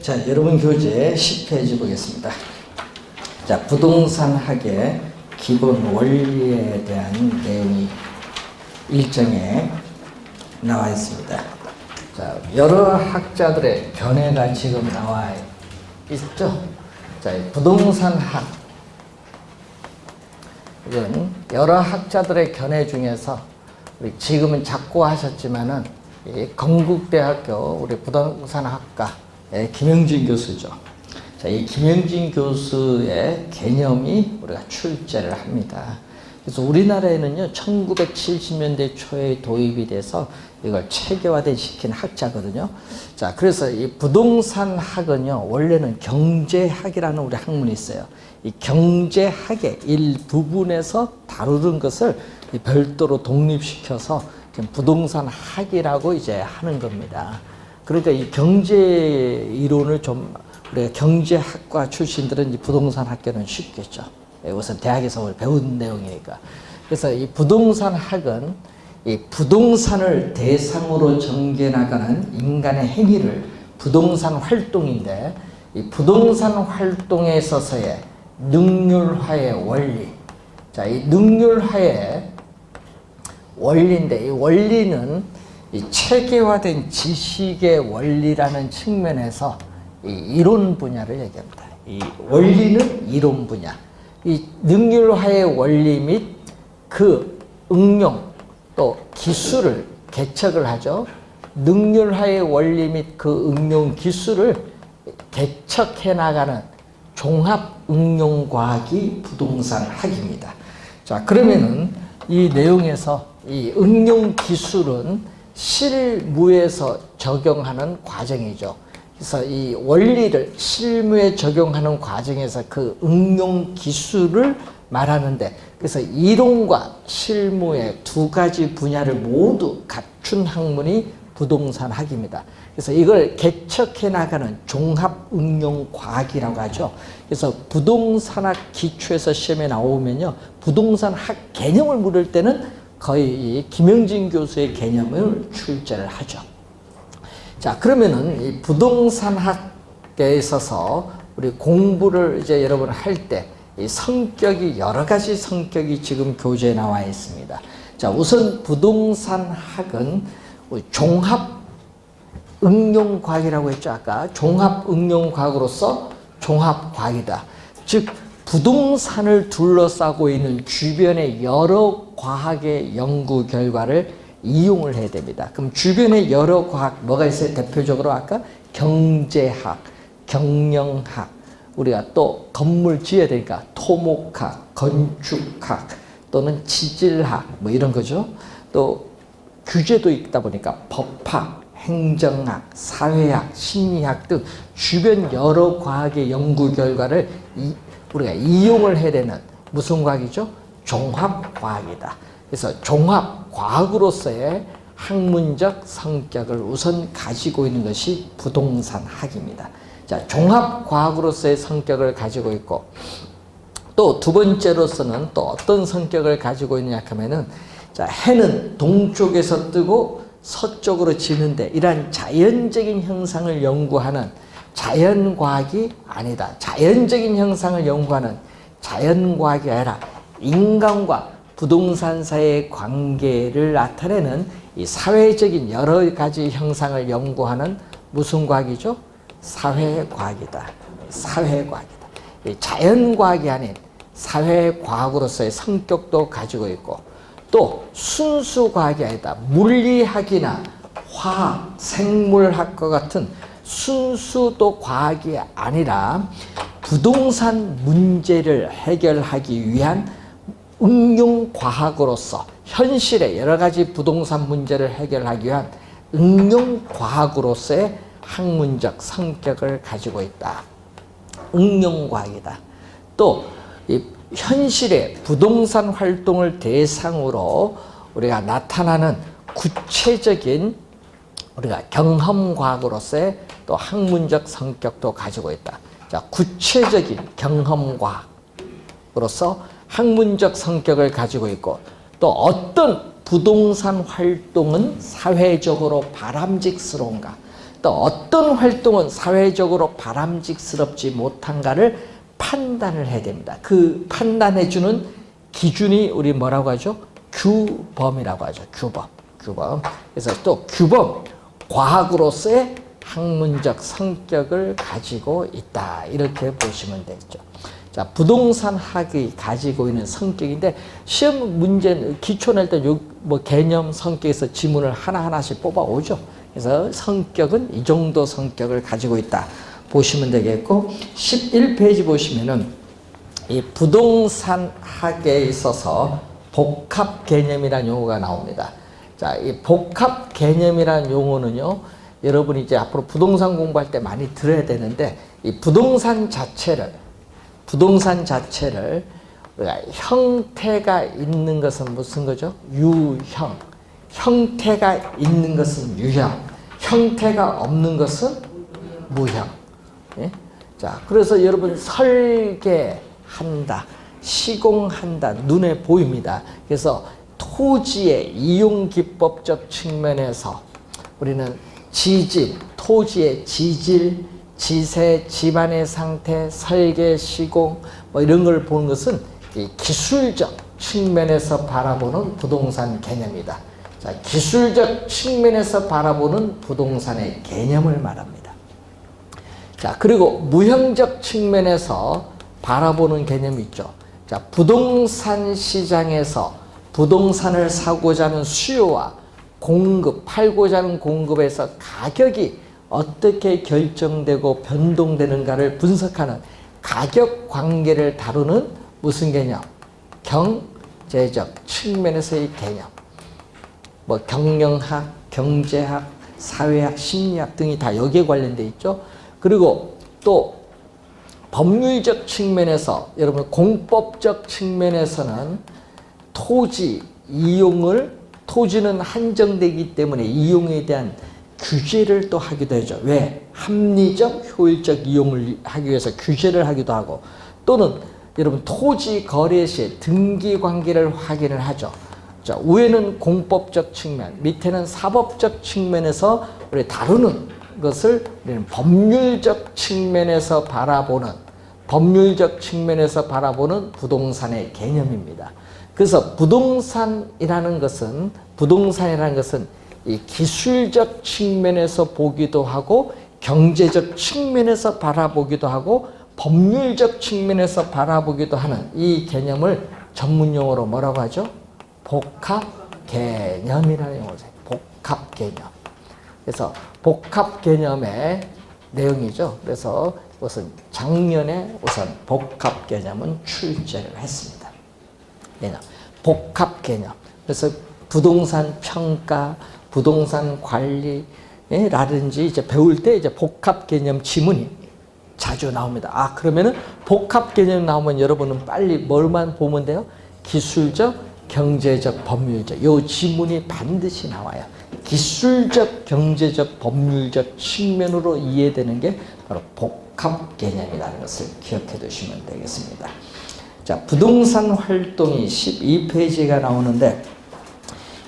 자, 여러분 교재 10페이지 보겠습니다. 자, 부동산학의 기본 원리에 대한 내용이 일정에 나와 있습니다. 자, 여러 학자들의 견해가 지금 나와 있죠. 자, 부동산학, 이건 여러 학자들의 견해 중에서 우리 지금은 작고하셨지만은 이 건국대학교 우리 부동산학과 김영진 교수죠. 자, 이 김영진 교수의 개념이 우리가 출제를 합니다. 그래서 우리나라에는요, 1970년대 초에 도입이 돼서 이걸 체계화된 시킨 학자거든요. 자, 그래서 이 부동산학은요, 원래는 경제학이라는 우리 학문이 있어요. 이 경제학의 일부분에서 다루는 것을 별도로 독립시켜서 부동산학이라고 이제 하는 겁니다. 그러니까 이 경제 이론을 좀 우리가 경제학과 출신들은 이 부동산 학교는 쉽겠죠. 우선 대학에서 우리 배운 내용이니까. 그래서 이 부동산학은 이 부동산을 대상으로 전개나가는 인간의 행위를 부동산 활동인데, 이 부동산 활동에 있어서의 능률화의 원리. 자, 이 능률화의 원리인데, 이 원리는 이 체계화된 지식의 원리라는 측면에서 이 이론 분야를 얘기합니다. 이 원리는 이론 분야. 이 능률화의 원리 및 그 응용 또 기술을 개척을 하죠. 능률화의 원리 및 그 응용 기술을 개척해 나가는 종합 응용과학이 부동산학입니다. 자, 그러면은 이 내용에서 이 응용 기술은 실무에서 적용하는 과정이죠. 그래서 이 원리를 실무에 적용하는 과정에서 그 응용 기술을 말하는데, 그래서 이론과 실무의 두 가지 분야를 모두 갖춘 학문이 부동산학입니다. 그래서 이걸 개척해 나가는 종합 응용 과학이라고 하죠. 그래서 부동산학 기초에서 시험에 나오면요, 부동산학 개념을 물을 때는 거의 김영진 교수의 개념을 출제를 하죠. 자, 그러면은 이 부동산학에 있어서 우리 공부를 이제 여러분 할 때 이 성격이 여러 가지 성격이 지금 교재에 나와 있습니다. 자, 우선 부동산학은 종합 응용과학이라고 했죠. 아까 종합 응용과학으로서 종합과학이다. 즉 부동산을 둘러싸고 있는 주변의 여러 과학의 연구 결과를 이용을 해야 됩니다. 그럼 주변의 여러 과학 뭐가 있어요? 대표적으로 아까 경제학, 경영학, 우리가 또 건물 지어야 되니까 토목학, 건축학 또는 지질학 뭐 이런 거죠. 또 규제도 있다 보니까 법학, 행정학, 사회학, 심리학 등 주변 여러 과학의 연구 결과를 우리가 이용을 해야 되는 무슨 과학이죠? 종합과학이다. 그래서 종합과학으로서의 학문적 성격을 우선 가지고 있는 것이 부동산학입니다. 자, 종합과학으로서의 성격을 가지고 있고, 또 두 번째로서는 또 어떤 성격을 가지고 있느냐 하면은, 자, 해는 동쪽에서 뜨고 서쪽으로 지는데 이러한 자연적인 현상을 연구하는 자연과학이 아니다. 자연적인 현상을 연구하는 자연과학이 아니라 인간과 부동산사의 관계를 나타내는 이 사회적인 여러 가지 형상을 연구하는 무슨 과학이죠? 사회과학이다. 사회과학이다. 이 자연과학이 아닌 사회과학으로서의 성격도 가지고 있고, 또 순수과학이 아니다. 물리학이나 화학, 생물학과 같은 순수도 과학이 아니라 부동산 문제를 해결하기 위한 응용과학으로서 현실의 여러 가지 부동산 문제를 해결하기 위한 응용과학으로서의 학문적 성격을 가지고 있다. 응용과학이다. 또 이 현실의 부동산 활동을 대상으로 우리가 나타나는 구체적인 우리가 경험과학으로서의 또 학문적 성격도 가지고 있다. 자, 구체적인 경험과학으로서 학문적 성격을 가지고 있고, 또 어떤 부동산 활동은 사회적으로 바람직스러운가, 또 어떤 활동은 사회적으로 바람직스럽지 못한가를 판단을 해야 됩니다. 그 판단해주는 기준이 우리 뭐라고 하죠? 규범이라고 하죠. 규범. 그래서 또 규범, 과학으로서의 학문적 성격을 가지고 있다. 이렇게 보시면 되겠죠. 자, 부동산학이 가지고 있는 성격인데 시험 문제 기초 낼 때 뭐 개념 성격에서 지문을 하나하나씩 뽑아오죠. 그래서 성격은 이 정도 성격을 가지고 있다. 보시면 되겠고 11페이지 보시면은 이 부동산학에 있어서 복합 개념이라는 용어가 나옵니다. 자, 이 복합 개념이라는 용어는요, 여러분이 이제 앞으로 부동산 공부할 때 많이 들어야 되는데, 이 부동산 자체를 우리가 형태가 있는 것은 무슨 거죠? 유형. 형태가 있는 것은 유형. 형태가 없는 것은 무형. 예? 자, 그래서 여러분 설계한다, 시공한다, 눈에 보입니다. 그래서 토지의 이용기법적 측면에서 우리는 지질, 토지의 지질, 지세, 집안의 상태, 설계, 시공 뭐 이런 걸 보는 것은 이 기술적 측면에서 바라보는 부동산 개념이다. 자, 기술적 측면에서 바라보는 부동산의 개념을 말합니다. 자, 그리고 무형적 측면에서 바라보는 개념이 있죠. 자, 부동산 시장에서 부동산을 사고자 하는 수요와 공급, 팔고자 하는 공급에서 가격이 어떻게 결정되고 변동되는가를 분석하는 가격 관계를 다루는 무슨 개념? 경제적 측면에서의 개념. 뭐 경영학, 경제학, 사회학, 심리학 등이 다 여기에 관련돼 있죠. 그리고 또 법률적 측면에서 여러분 공법적 측면에서는 토지는 한정되기 때문에 이용에 대한 규제를 또 하기도 하죠. 왜? 합리적, 효율적 이용을 하기 위해서 규제를 하기도 하고, 또는 여러분 토지 거래 시에 등기 관계를 확인을 하죠. 자, 위에는 공법적 측면, 밑에는 사법적 측면에서 우리 다루는 것을 우리는 법률적 측면에서 바라보는 부동산의 개념입니다. 그래서 부동산이라는 것은 이 기술적 측면에서 보기도 하고, 경제적 측면에서 바라보기도 하고, 법률적 측면에서 바라보기도 하는 이 개념을 전문용어로 뭐라고 하죠? 복합 개념이라는 용어죠. 복합 개념. 그래서 복합 개념의 내용이죠. 그래서 우선 작년에 복합 개념은 출제를 했습니다. 복합 개념. 그래서 부동산 평가, 부동산 관리라든지 이제 배울 때 이제 복합 개념 지문이 자주 나옵니다. 아, 그러면은 복합 개념 나오면 여러분은 빨리 뭘만 보면 돼요? 기술적, 경제적, 법률적. 요 지문이 반드시 나와요. 기술적, 경제적, 법률적 측면으로 이해되는 게 바로 복합 개념이라는 것을 기억해 두시면 되겠습니다. 자, 부동산 활동이 12페이지가 나오는데,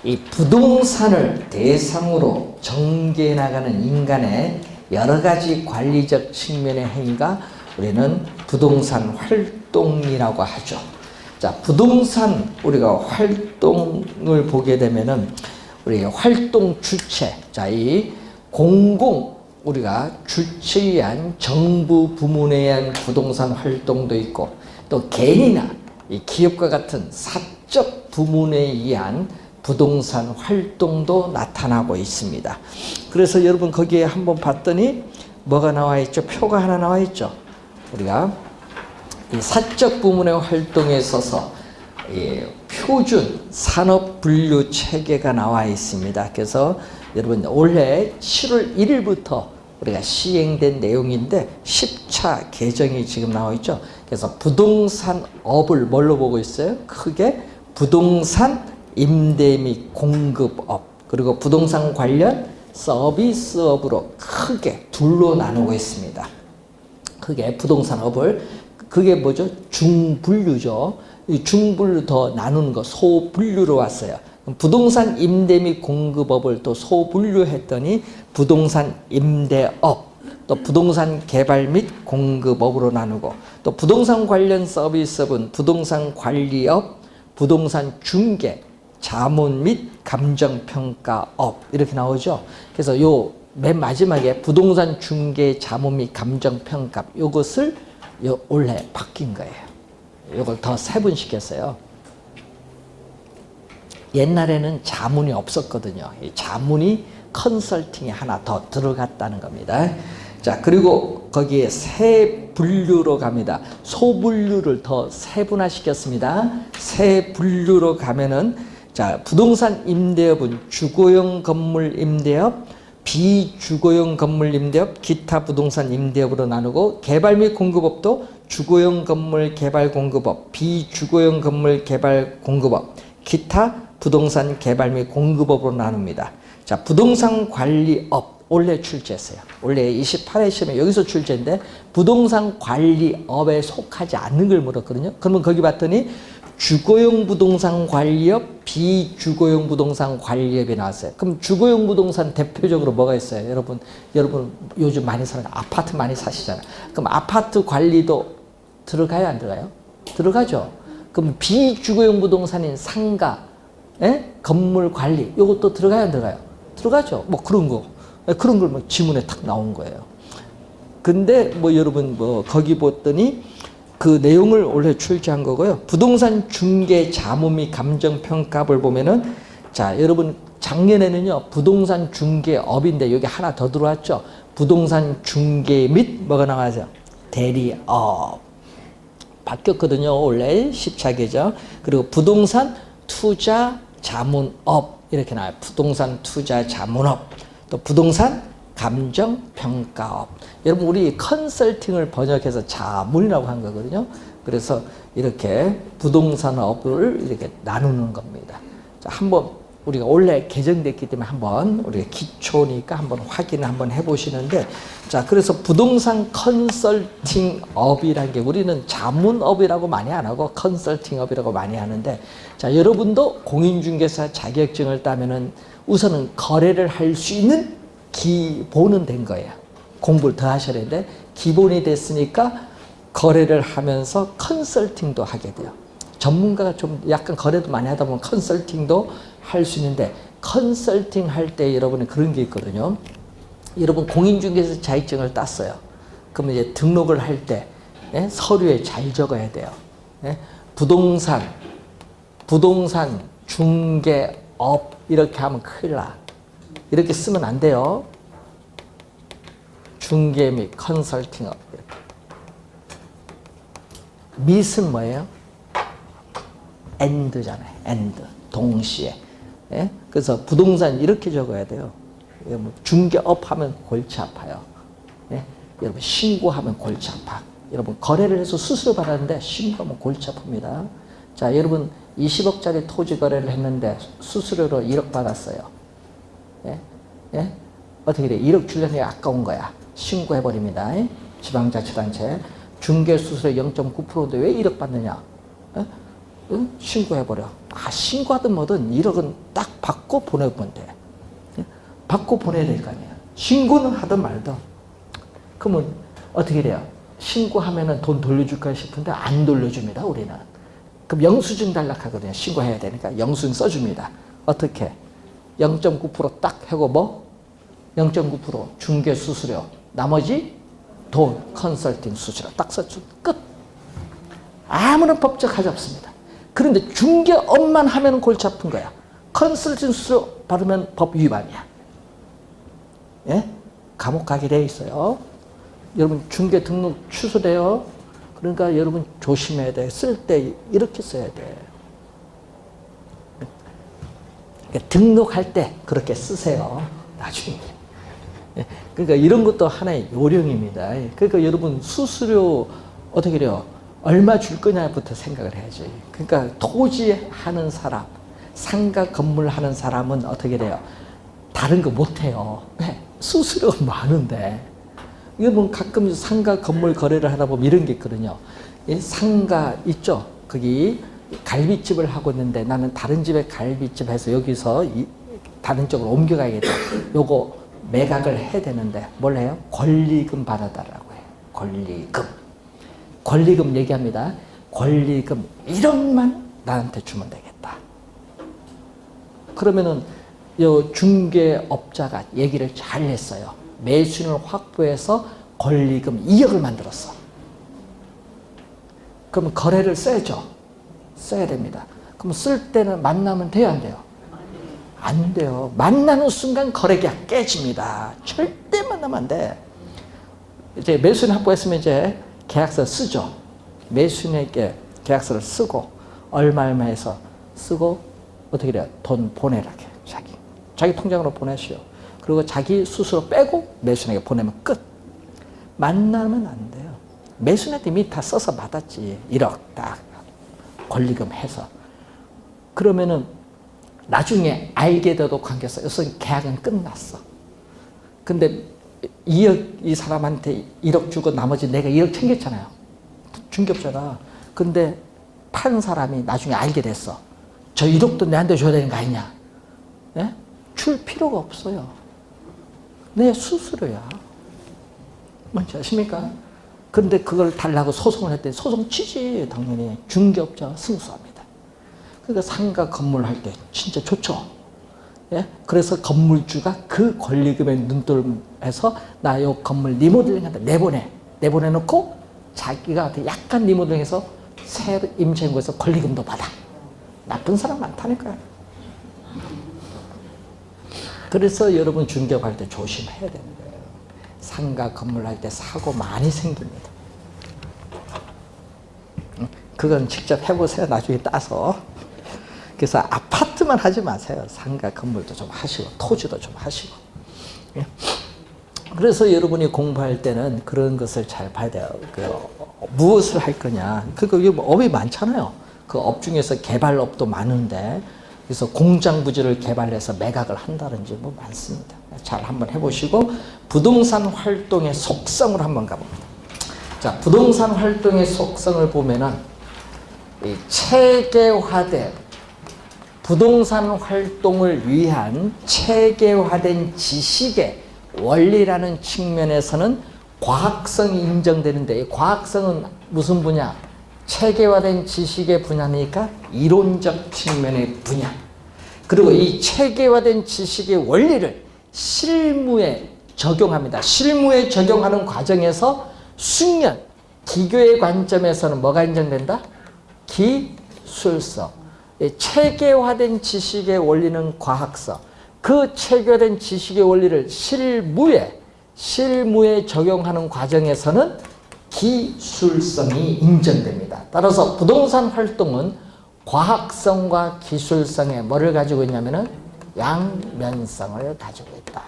이 부동산을 대상으로 전개해 나가는 인간의 여러 가지 관리적 측면의 행위가 우리는 부동산 활동이라고 하죠. 자, 부동산 우리가 활동을 보게 되면은 우리 활동 주체, 자, 이 우리가 주체한 정부 부문에 의한 부동산 활동도 있고, 또 개인이나 이 기업과 같은 사적 부문에 의한 부동산 활동도 나타나고 있습니다. 그래서 여러분 거기에 한번 봤더니 뭐가 나와 있죠? 표가 하나 나와 있죠. 우리가 이 사적 부문의 활동에 있어서 이 표준 산업 분류 체계가 나와 있습니다. 그래서 여러분 올해 7월 1일부터 우리가 시행된 내용인데 10차 개정이 지금 나와 있죠. 그래서 부동산업을 뭘로 보고 있어요? 크게 부동산 임대 및 공급업, 그리고 부동산 관련 서비스업으로 크게 둘로 나누고 있습니다. 크게 부동산업을, 그게 뭐죠? 중분류죠. 이 중분류 더 나누는 거, 소분류로 왔어요. 부동산 임대 및 공급업을 또 소분류했더니 부동산 임대업, 또 부동산 개발 및 공급업으로 나누고, 또 부동산 관련 서비스업은 부동산 관리업, 부동산 중개, 자문 및 감정평가업 이렇게 나오죠. 그래서 요 맨 마지막에 부동산 중개, 자문 및 감정평가 요것을 올해 바뀐 거예요. 요걸 더 세분시켰어요. 옛날에는 자문이 없었거든요. 이 자문이 컨설팅이 하나 더 들어갔다는 겁니다. 자, 그리고 거기에 세 분류로 갑니다. 소분류를 더 세분화시켰습니다. 세 분류로 가면은, 자, 부동산 임대업은 주거용 건물 임대업, 비주거용 건물 임대업, 기타 부동산 임대업으로 나누고, 개발 및 공급업도 주거용 건물 개발 공급업, 비주거용 건물 개발 공급업, 기타 부동산 개발 및 공급업으로 나눕니다. 자, 부동산 관리업 올해 출제했어요. 올해 28회 시험에 여기서 출제인데 부동산 관리업에 속하지 않는 걸 물었거든요. 그러면 거기 봤더니 주거용 부동산 관리업, 비주거용 부동산 관리업이 나왔어요. 그럼 주거용 부동산 대표적으로 뭐가 있어요? 여러분 요즘 많이 사는 아파트 많이 사시잖아요. 그럼 아파트 관리도 들어가요, 안 들어가요? 들어가죠. 그럼 비주거용 부동산인 상가, 건물 관리 이것도 들어가요, 안 들어가요? 들어가죠. 뭐 그런 거, 그런 걸 뭐 지문에 탁 나온 거예요. 근데 뭐 여러분 뭐 거기 봤더니 그 내용을 올해 출제한 거고요. 부동산 중개 자문 및 감정평가를 보면은, 자, 여러분 작년에는요 부동산 중개업인데 여기 하나 더 들어왔죠. 부동산 중개 및 뭐가 나와서 대리업 바뀌었거든요. 원래 10차계죠. 그리고 부동산 투자 자문업 이렇게 나와요. 부동산 투자 자문업, 또 부동산 감정평가업. 여러분 우리 컨설팅을 번역해서 자문이라고 한 거거든요. 그래서 이렇게 부동산업을 이렇게 나누는 겁니다. 자, 한번 우리가 원래 개정됐기 때문에 한번 우리가 기초니까 한번 확인을 한번 해보시는데, 자, 그래서 부동산 컨설팅업이라는 게 우리는 자문업이라고 많이 안 하고 컨설팅업이라고 많이 하는데, 자, 여러분도 공인중개사 자격증을 따면은 우선은 거래를 할 수 있는 기본은 된 거예요. 공부를 더 하셔야 되는데 기본이 됐으니까 거래를 하면서 컨설팅도 하게 돼요. 전문가가 좀 약간 거래도 많이 하다 보면 컨설팅도 할 수 있는데, 컨설팅 할 때 여러분은 그런 게 있거든요. 여러분 공인중개사 자격증을 땄어요. 그러면 이제 등록을 할 때 서류에 잘 적어야 돼요. 부동산 중개업 이렇게 하면 큰일 나. 이렇게 쓰면 안 돼요. 중개 및 컨설팅업. 밋은 뭐예요? and잖아요. and. 동시에. 그래서 부동산 이렇게 적어야 돼요. 중개업 하면 골치 아파요. 여러분 신고하면 골치 아파. 여러분 거래를 해서 수수료 받았는데 신고하면 골치 아픕니다. 자, 여러분 20억짜리 토지 거래를 했는데 수수료로 1억 받았어요. 어떻게 돼? 1억 주려니 아까운 거야. 신고해버립니다. 지방자치단체. 중개수수료 0.9%인데 왜 1억 받느냐? 신고해버려. 아, 신고하든 뭐든 1억은 딱 받고 보내면 돼. 받고 보내야 될 거 아니에요. 신고는 하든 말든. 그러면 어떻게 돼요? 신고하면은 돈 돌려줄까 싶은데 안 돌려줍니다, 우리는. 그럼 영수증 달락하거든요. 신고해야 되니까 영수증 써줍니다. 어떻게? 0.9% 딱 하고 뭐? 0.9% 중개 수수료, 나머지 돈, 컨설팅 수수료 딱 써주 끝. 아무런 법적 하자 없습니다. 그런데 중개업만 하면 골치 아픈 거야. 컨설팅 수수료 받으면 법 위반이야. 감옥 가게 돼 있어요. 여러분 중개 등록 취소돼요. 그러니까 여러분 조심해야 돼. 쓸 때 이렇게 써야 돼. 그러니까 등록할 때 그렇게 쓰세요. 나중에. 그러니까 이런 것도 하나의 요령입니다. 그러니까 여러분 수수료 어떻게 해요? 얼마 줄 거냐부터 생각을 해야지. 그러니까 토지 하는 사람, 상가 건물 하는 사람은 어떻게 돼요? 다른 거 못해요. 수수료가 많은데. 여러분 가끔 상가 건물 거래를 하다 보면 이런 게 있거든요. 상가 있죠? 거기 갈비집을 하고 있는데 나는 다른 집에 갈비집 해서 여기서 다른 쪽으로 옮겨가야겠다. 요거 매각을 해야 되는데 뭘 해요? 권리금 받아달라고 해요. 권리금. 권리금 얘기합니다. 권리금 1억만 나한테 주면 되겠다. 그러면은 요 중개업자가 얘기를 잘 했어요. 매수인을 확보해서 권리금 2억을 만들었어. 그럼 거래를 써야죠. 써야 됩니다. 그럼 쓸 때는 만나면 돼요, 안 돼요? 안 돼요. 만나는 순간 거래계약 깨집니다. 절대 만나면 안 돼. 이제 매수인 확보했으면 이제 계약서 쓰죠. 매수인에게 계약서를 쓰고 얼마 해서 쓰고 어떻게 돼요? 돈 보내라. 자기 통장으로 보내시오. 그리고 자기 스스로 빼고 매수인에게 보내면 끝. 만나면 안 돼요. 매수인한테 이미 다 써서 받았지. 1억 딱 권리금 해서. 그러면은 나중에 알게 돼도 관계없어. 여기서 계약은 끝났어. 근데 2억 이 사람한테 1억 주고 나머지 내가 1억 챙겼잖아요. 중개업자가. 근데 판 사람이 나중에 알게 됐어. 저 1억도 내한테 줘야 되는 거 아니냐. 네? 줄 필요가 없어요. 내 수수료야. 뭔지 아십니까? 근데 그걸 달라고 소송을 했더니 소송 치지. 당연히 중개업자가 승소합니다. 그러니까 상가 건물 할 때 진짜 좋죠. 예? 그래서 건물주가 그 권리금에 눈돌면서 나 요 건물 리모델링 한다. 내보내놓고 자기가 약간 리모델링해서 새로 임차인구에서 권리금도 받아. 나쁜 사람 많다니까요. 그래서 여러분 중개업할 때 조심해야 되는 거예요. 상가 건물 할 때 사고 많이 생깁니다. 그건 직접 해보세요. 나중에 따서. 그래서 아파트만 하지 마세요. 상가 건물도 좀 하시고 토지도 좀 하시고. 그래서 여러분이 공부할 때는 그런 것을 잘 봐야 돼요. 무엇을 할 거냐. 업이 많잖아요. 그 업 중에서 개발업도 많은데 그래서 공장 부지를 개발해서 매각을 한다든지 뭐 많습니다. 잘 한번 해보시고 부동산 활동의 속성을 한번 가봅니다. 자, 부동산 활동의 속성을 보면은 이 체계화된 부동산 활동을 위한 체계화된 지식의 원리라는 측면에서는 과학성이 인정되는데 이 과학성은 무슨 분야? 체계화된 지식의 분야니까 이론적 측면의 분야. 그리고 이 체계화된 지식의 원리를 실무에 적용합니다. 실무에 적용하는 과정에서 숙련, 기교의 관점에서는 뭐가 인정된다? 기술성. 체계화된 지식의 원리는 과학성. 그 체계화된 지식의 원리를 실무에 적용하는 과정에서는 기술성이 인정됩니다. 따라서 부동산 활동은 과학성과 기술성에 뭐를 가지고 있냐면은 양면성을 가지고 있다.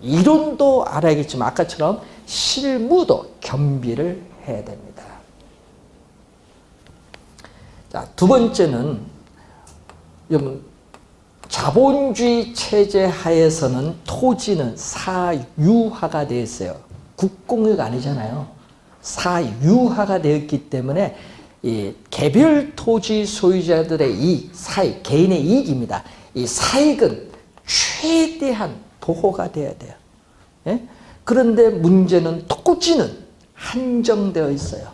이론도 알아야겠지만 아까처럼 실무도 겸비를 해야 됩니다. 자, 두 번째는 여러분 자본주의 체제 하에서는 토지는 사유화가 되어 있어요. 국공유가 아니잖아요. 사유화가 되었기 때문에 이 개별 토지 소유자들의 이익, 사익, 개인의 이익입니다. 이 사익은 최대한 보호가 돼야 돼요. 예? 그런데 문제는 토지는 한정되어 있어요.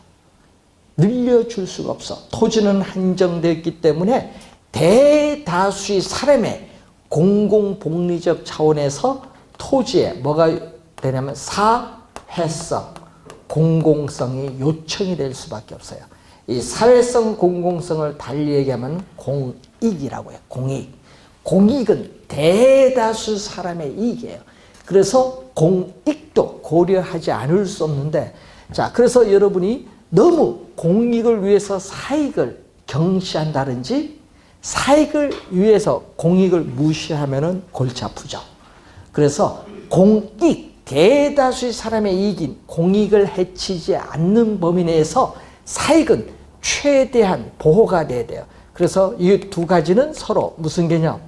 늘려줄 수가 없어. 토지는 한정되었기 때문에 대다수의 사람의 공공복리적 차원에서 토지에 뭐가 되냐면 사회성, 공공성이 요청이 될 수밖에 없어요. 이 사회성, 공공성을 달리 얘기하면 공익이라고 해요. 공익. 공익은 대다수 사람의 이익이에요. 그래서 공익도 고려하지 않을 수 없는데, 자, 그래서 여러분이 너무 공익을 위해서 사익을 경시한다든지 사익을 위해서 공익을 무시하면은 골치 아프죠. 그래서 공익, 대다수의 사람의 이익인 공익을 해치지 않는 범위 내에서 사익은 최대한 보호가 돼야 돼요. 그래서 이 두 가지는 서로 무슨 개념?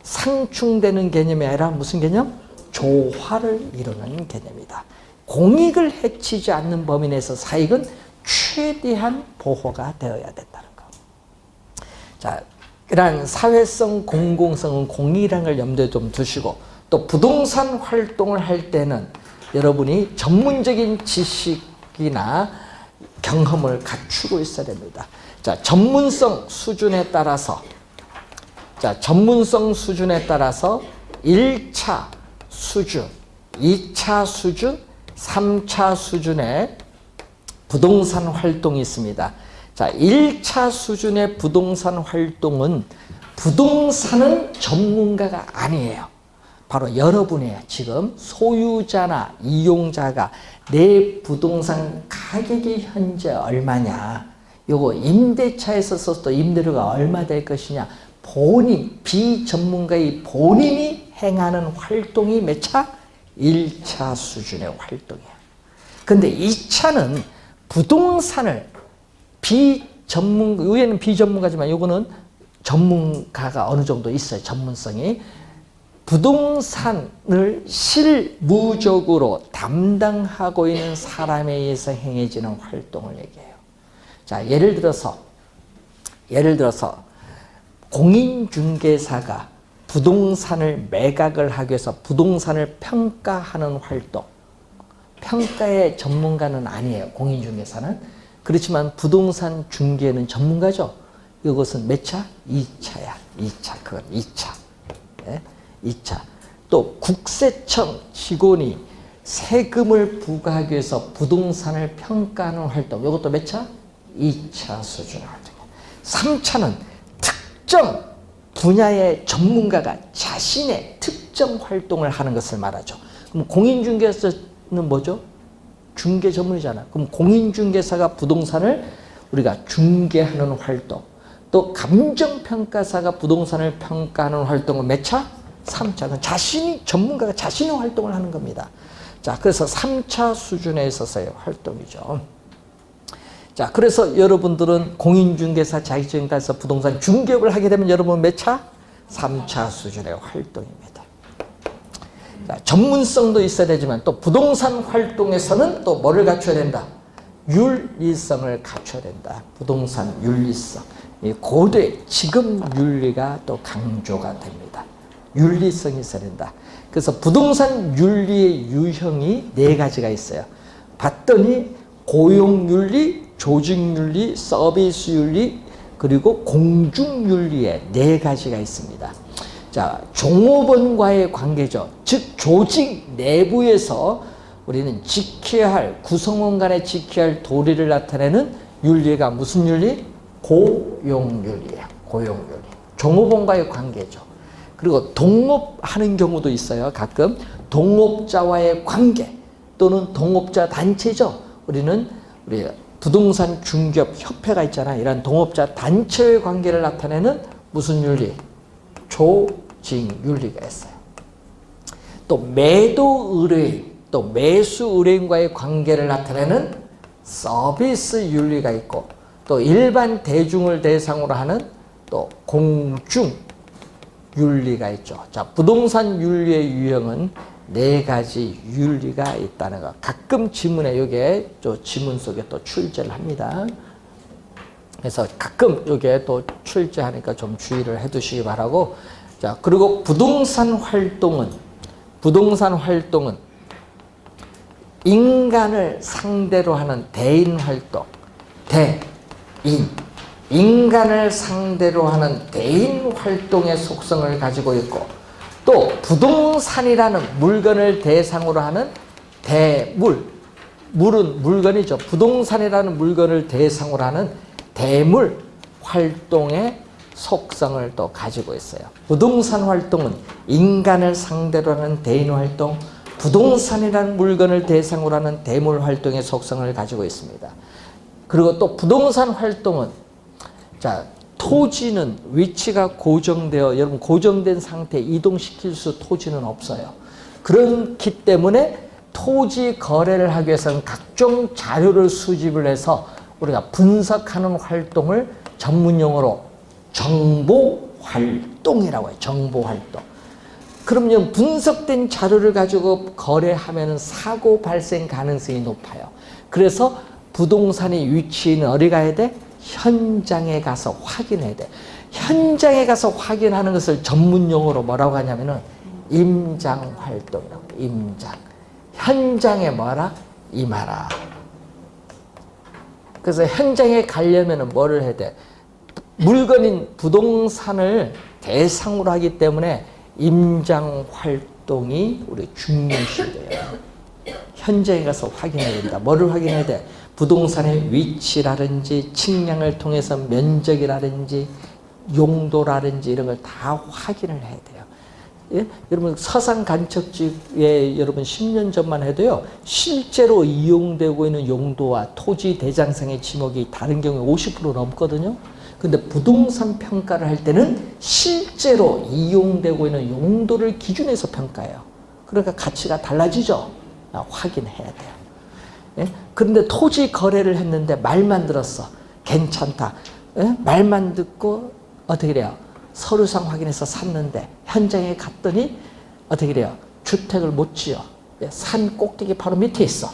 상충되는 개념이 아니라 무슨 개념? 조화를 이루는 개념이다. 공익을 해치지 않는 범위 내에서 사익은 최대한 보호가 되어야 된다는 거. 자, 이런 사회성, 공공성은 공익이라는 걸 염두에 좀 두시고, 또 부동산 활동을 할 때는 여러분이 전문적인 지식이나 경험을 갖추고 있어야 됩니다. 자, 전문성 수준에 따라서 1차 수준, 2차 수준, 3차 수준의 부동산 활동이 있습니다. 자, 1차 수준의 부동산 활동은 부동산은 전문가가 아니에요. 바로 여러분이에요. 지금 소유자나 이용자가 내 부동산 가격이 현재 얼마냐, 요거 임대차에서 써서 임대료가 얼마 될 것이냐, 본인, 비전문가의 본인이 행하는 활동이 몇 차? 1차 수준의 활동이에요. 근데 2차는 부동산을 의외는 비전문가지만 요거는 전문가가 어느 정도 있어요. 전문성이. 부동산을 실무적으로 담당하고 있는 사람에 의해서 행해지는 활동을 얘기해요. 자, 예를 들어서 공인중개사가 부동산을 매각을 하기 위해서 부동산을 평가하는 활동. 평가의 전문가는 아니에요. 공인중개사는. 그렇지만 부동산 중개는 전문가죠. 이것은 몇 차? 2차야. 2차. 그건 2차. 네? 2차. 또 국세청 직원이 세금을 부과하기 위해서 부동산을 평가하는 활동. 이것도 몇 차? 2차 수준의 활동이에요. 3차는 특정 분야의 전문가가 자신의 특정 활동을 하는 것을 말하죠. 그럼 공인중개사는 뭐죠? 중개 전문이잖아. 그럼 공인중개사가 부동산을 우리가 중개하는 활동. 또 감정평가사가 부동산을 평가하는 활동은 몇 차? 3차는 전문가가 자신의 활동을 하는 겁니다. 자, 그래서 3차 수준에 있어서의 활동이죠. 자, 그래서 여러분들은 공인중개사 자격증 따서 부동산 중개업을 하게 되면 여러분 몇 차? 3차 수준의 활동입니다. 자, 전문성도 있어야 되지만 또 부동산 활동에서는 또 뭐를 갖춰야 된다? 윤리성을 갖춰야 된다. 부동산 윤리성. 고대 지금 윤리가 또 강조가 됩니다. 윤리성이 있어야 된다. 그래서 부동산 윤리의 유형이 4가지가 있어요. 봤더니 고용윤리, 조직윤리, 서비스윤리, 그리고 공중윤리의 4가지가 있습니다. 자, 종업원과의 관계죠. 즉 조직 내부에서 우리는 지켜야 할, 구성원 간에 지켜야 할 도리를 나타내는 윤리가 무슨 윤리? 고용윤리예요. 고용윤리. 종업원과의 관계죠. 그리고 동업하는 경우도 있어요. 가끔 동업자와의 관계 또는 동업자 단체죠. 우리 부동산 중개업 협회가 있잖아요. 이런 동업자 단체의 관계를 나타내는 무슨 윤리? 조직윤리가 있어요. 또 매도 의뢰인, 또 매수 의뢰인과의 관계를 나타내는 서비스 윤리가 있고, 또 일반 대중을 대상으로 하는 또 공중 윤리가 있죠. 자, 부동산 윤리의 유형은 4가지 윤리가 있다는 거. 가끔 지문에 요게 또 지문 속에 또 출제를 합니다. 그래서 가끔 요게 또 출제하니까 좀 주의를 해 두시기 바라고. 자, 그리고 부동산 활동은 인간을 상대로 하는 대인 활동, 인간을 상대로 하는 대인 활동의 속성을 가지고 있고, 또 부동산이라는 물건을 대상으로 하는 물은 물건이죠. 부동산이라는 물건을 대상으로 하는 대물 활동의 속성을 또 가지고 있어요. 부동산 활동은 인간을 상대로 하는 대인 활동, 부동산이라는 물건을 대상으로 하는 대물 활동의 속성을 가지고 있습니다. 그리고 또 부동산 활동은, 자, 토지는 위치가 고정되어, 여러분 고정된 상태에 이동시킬 수 토지는 없어요. 그렇기 때문에 토지 거래를 하기 위해서는 각종 자료를 수집을 해서 우리가 분석하는 활동을 전문용어로 정보활동이라고 해요. 정보활동. 그러면 분석된 자료를 가지고 거래하면 사고 발생 가능성이 높아요. 그래서 부동산의 위치는 어디 가야 돼? 현장에 가서 확인해야 돼. 현장에 가서 확인하는 것을 전문 용어로 뭐라고 하냐면은 임장활동이라고. 임장. 현장에 뭐라? 임하라. 그래서 현장에 가려면은 뭐를 해야 돼? 물건인 부동산을 대상으로 하기 때문에 임장활동이 우리 중요시돼요. 현장에 가서 확인해야 된다. 뭐를 확인해야 돼? 부동산의 위치라든지 측량을 통해서 면적이라든지 용도라든지 이런 걸 다 확인을 해야 돼요. 예? 여러분 서산 간척지에 여러분 10년 전만 해도요, 실제로 이용되고 있는 용도와 토지 대장상의 지목이 다른 경우에 50% 넘거든요. 근데 부동산 평가를 할 때는 실제로 이용되고 있는 용도를 기준해서 평가해요. 그러니까 가치가 달라지죠. 확인해야 돼요. 예? 그런데 토지 거래를 했는데 말만 들었어. 괜찮다. 예? 말만 듣고 어떻게 돼요? 서류상 확인해서 샀는데 현장에 갔더니 어떻게 돼요? 주택을 못 지어. 예? 산 꼭대기 바로 밑에 있어.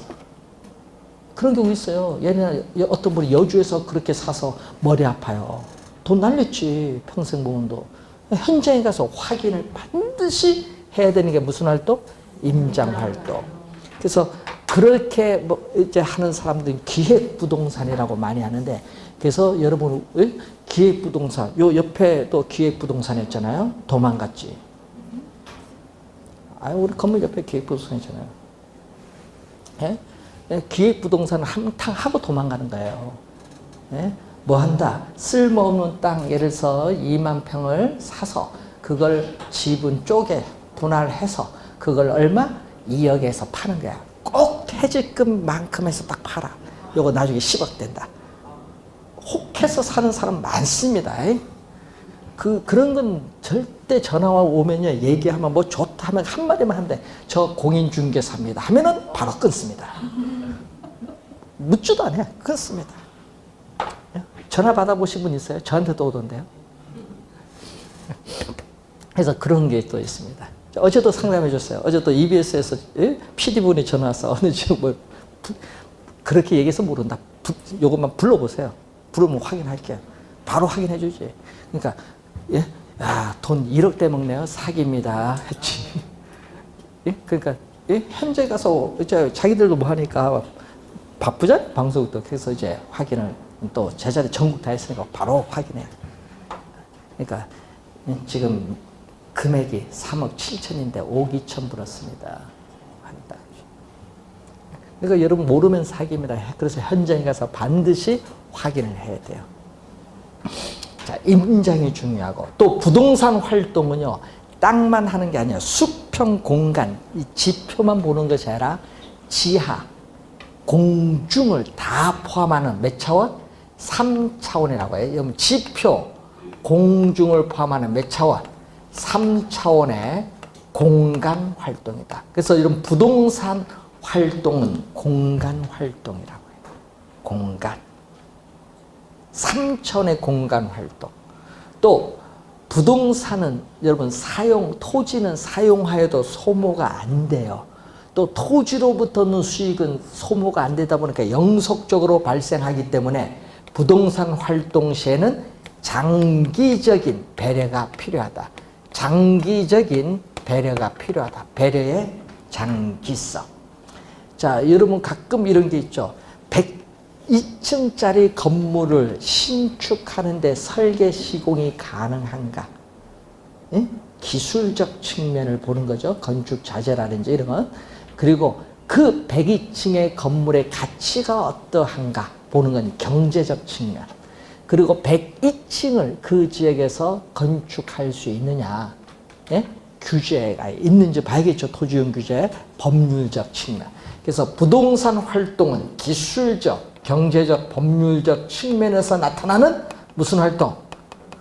그런 경우 있어요. 얘는 어떤 분이 여주에서 그렇게 사서 머리 아파요. 돈 날렸지. 평생 모은 돈. 현장에 가서 확인을 반드시 해야 되는 게 무슨 활동? 임장활동. 그래서 그렇게 뭐 이제 하는 사람들은 기획부동산이라고 많이 하는데, 그래서 여러분 기획부동산 요 옆에 또 기획부동산이었잖아요. 도망갔지. 아, 우리 건물 옆에 기획부동산이잖아요. 예? 기획부동산은 한탕 하고 도망가는 거예요. 예? 뭐 한다? 쓸모없는 땅 예를 들어서 2만 평을 사서 그걸 지분 쪼개 분할해서 그걸 얼마? 2억에서 파는 거야. 꼭 퇴직금만큼 해서 딱 팔아. 요거 나중에 10억 된다. 혹해서 사는 사람 많습니다. 그런 건 절대 전화가 오면요, 얘기하면 뭐 좋다 하면 한마디만 하는데, 저 공인중개사입니다 하면은 바로 끊습니다. 묻지도 않아요. 끊습니다. 전화 받아보신 분 있어요? 저한테도 오던데요. 그래서 그런 게 또 있습니다. 어제도 상담해 줬어요. 어제 또 EBS에서 PD분이 전화 와서 어느 지금 뭐 그렇게 얘기해서 모른다. 요것만 불러보세요. 부르면 확인할게요. 바로 확인해 주지. 그러니까 예? 야, 돈 1억대 먹네요. 사기입니다. 했지. 예? 그러니까 예? 현재 가서 이제 자기들도 뭐 하니까 바쁘잖아요. 방송도. 그래서 이제 확인을 또 제자리 전국 다 했으니까 바로 확인해요. 그러니까 지금 금액이 3억 7천인데 5억 2천 불었습니다. 한다. 그러니까 여러분 모르면 사기입니다. 그래서 현장에 가서 반드시 확인을 해야 돼요. 자, 임장이 중요하고, 또 부동산 활동은요, 땅만 하는 게 아니에요. 수평 공간, 이 지표만 보는 것이 아니라 지하, 공중을 다 포함하는 몇 차원? 3차원이라고 해요. 여러분 지표, 공중을 포함하는 몇 차원? 3차원의 공간 활동이다. 그래서 이런 부동산 활동은 공간 활동이라고 해요. 공간. 3차원의 공간 활동. 또 부동산은 여러분 토지는 사용하여도 소모가 안 돼요. 또 토지로부터는 수익은 소모가 안 되다 보니까 영속적으로 발생하기 때문에 부동산 활동 시에는 장기적인 배려가 필요하다. 장기적인 배려가 필요하다. 배려의 장기성. 자, 여러분 가끔 이런 게 있죠. 102층짜리 건물을 신축하는데 설계 시공이 가능한가? 예? 기술적 측면을 보는 거죠. 건축 자재라든지 이런 건. 그리고 그 102층의 건물의 가치가 어떠한가 보는 건 경제적 측면. 그리고 102층을 그 지역에서 건축할 수 있느냐, 예? 규제가 있는지 봐야겠죠. 토지용 규제, 법률적 측면. 그래서 부동산 활동은 기술적, 경제적, 법률적 측면에서 나타나는 무슨 활동?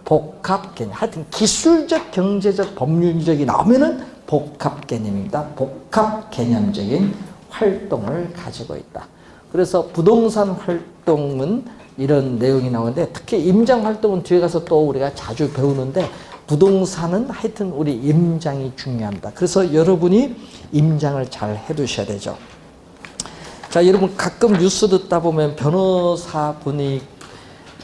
복합 개념. 하여튼 기술적, 경제적, 법률적이 나오면은 복합 개념입니다. 복합 개념적인 활동을 가지고 있다. 그래서 부동산 활동은 이런 내용이 나오는데, 특히 임장 활동은 뒤에 가서 또 우리가 자주 배우는데, 부동산은 하여튼 우리 임장이 중요합니다. 그래서 여러분이 임장을 잘 해두셔야 되죠. 자, 여러분 가끔 뉴스 듣다 보면 변호사분이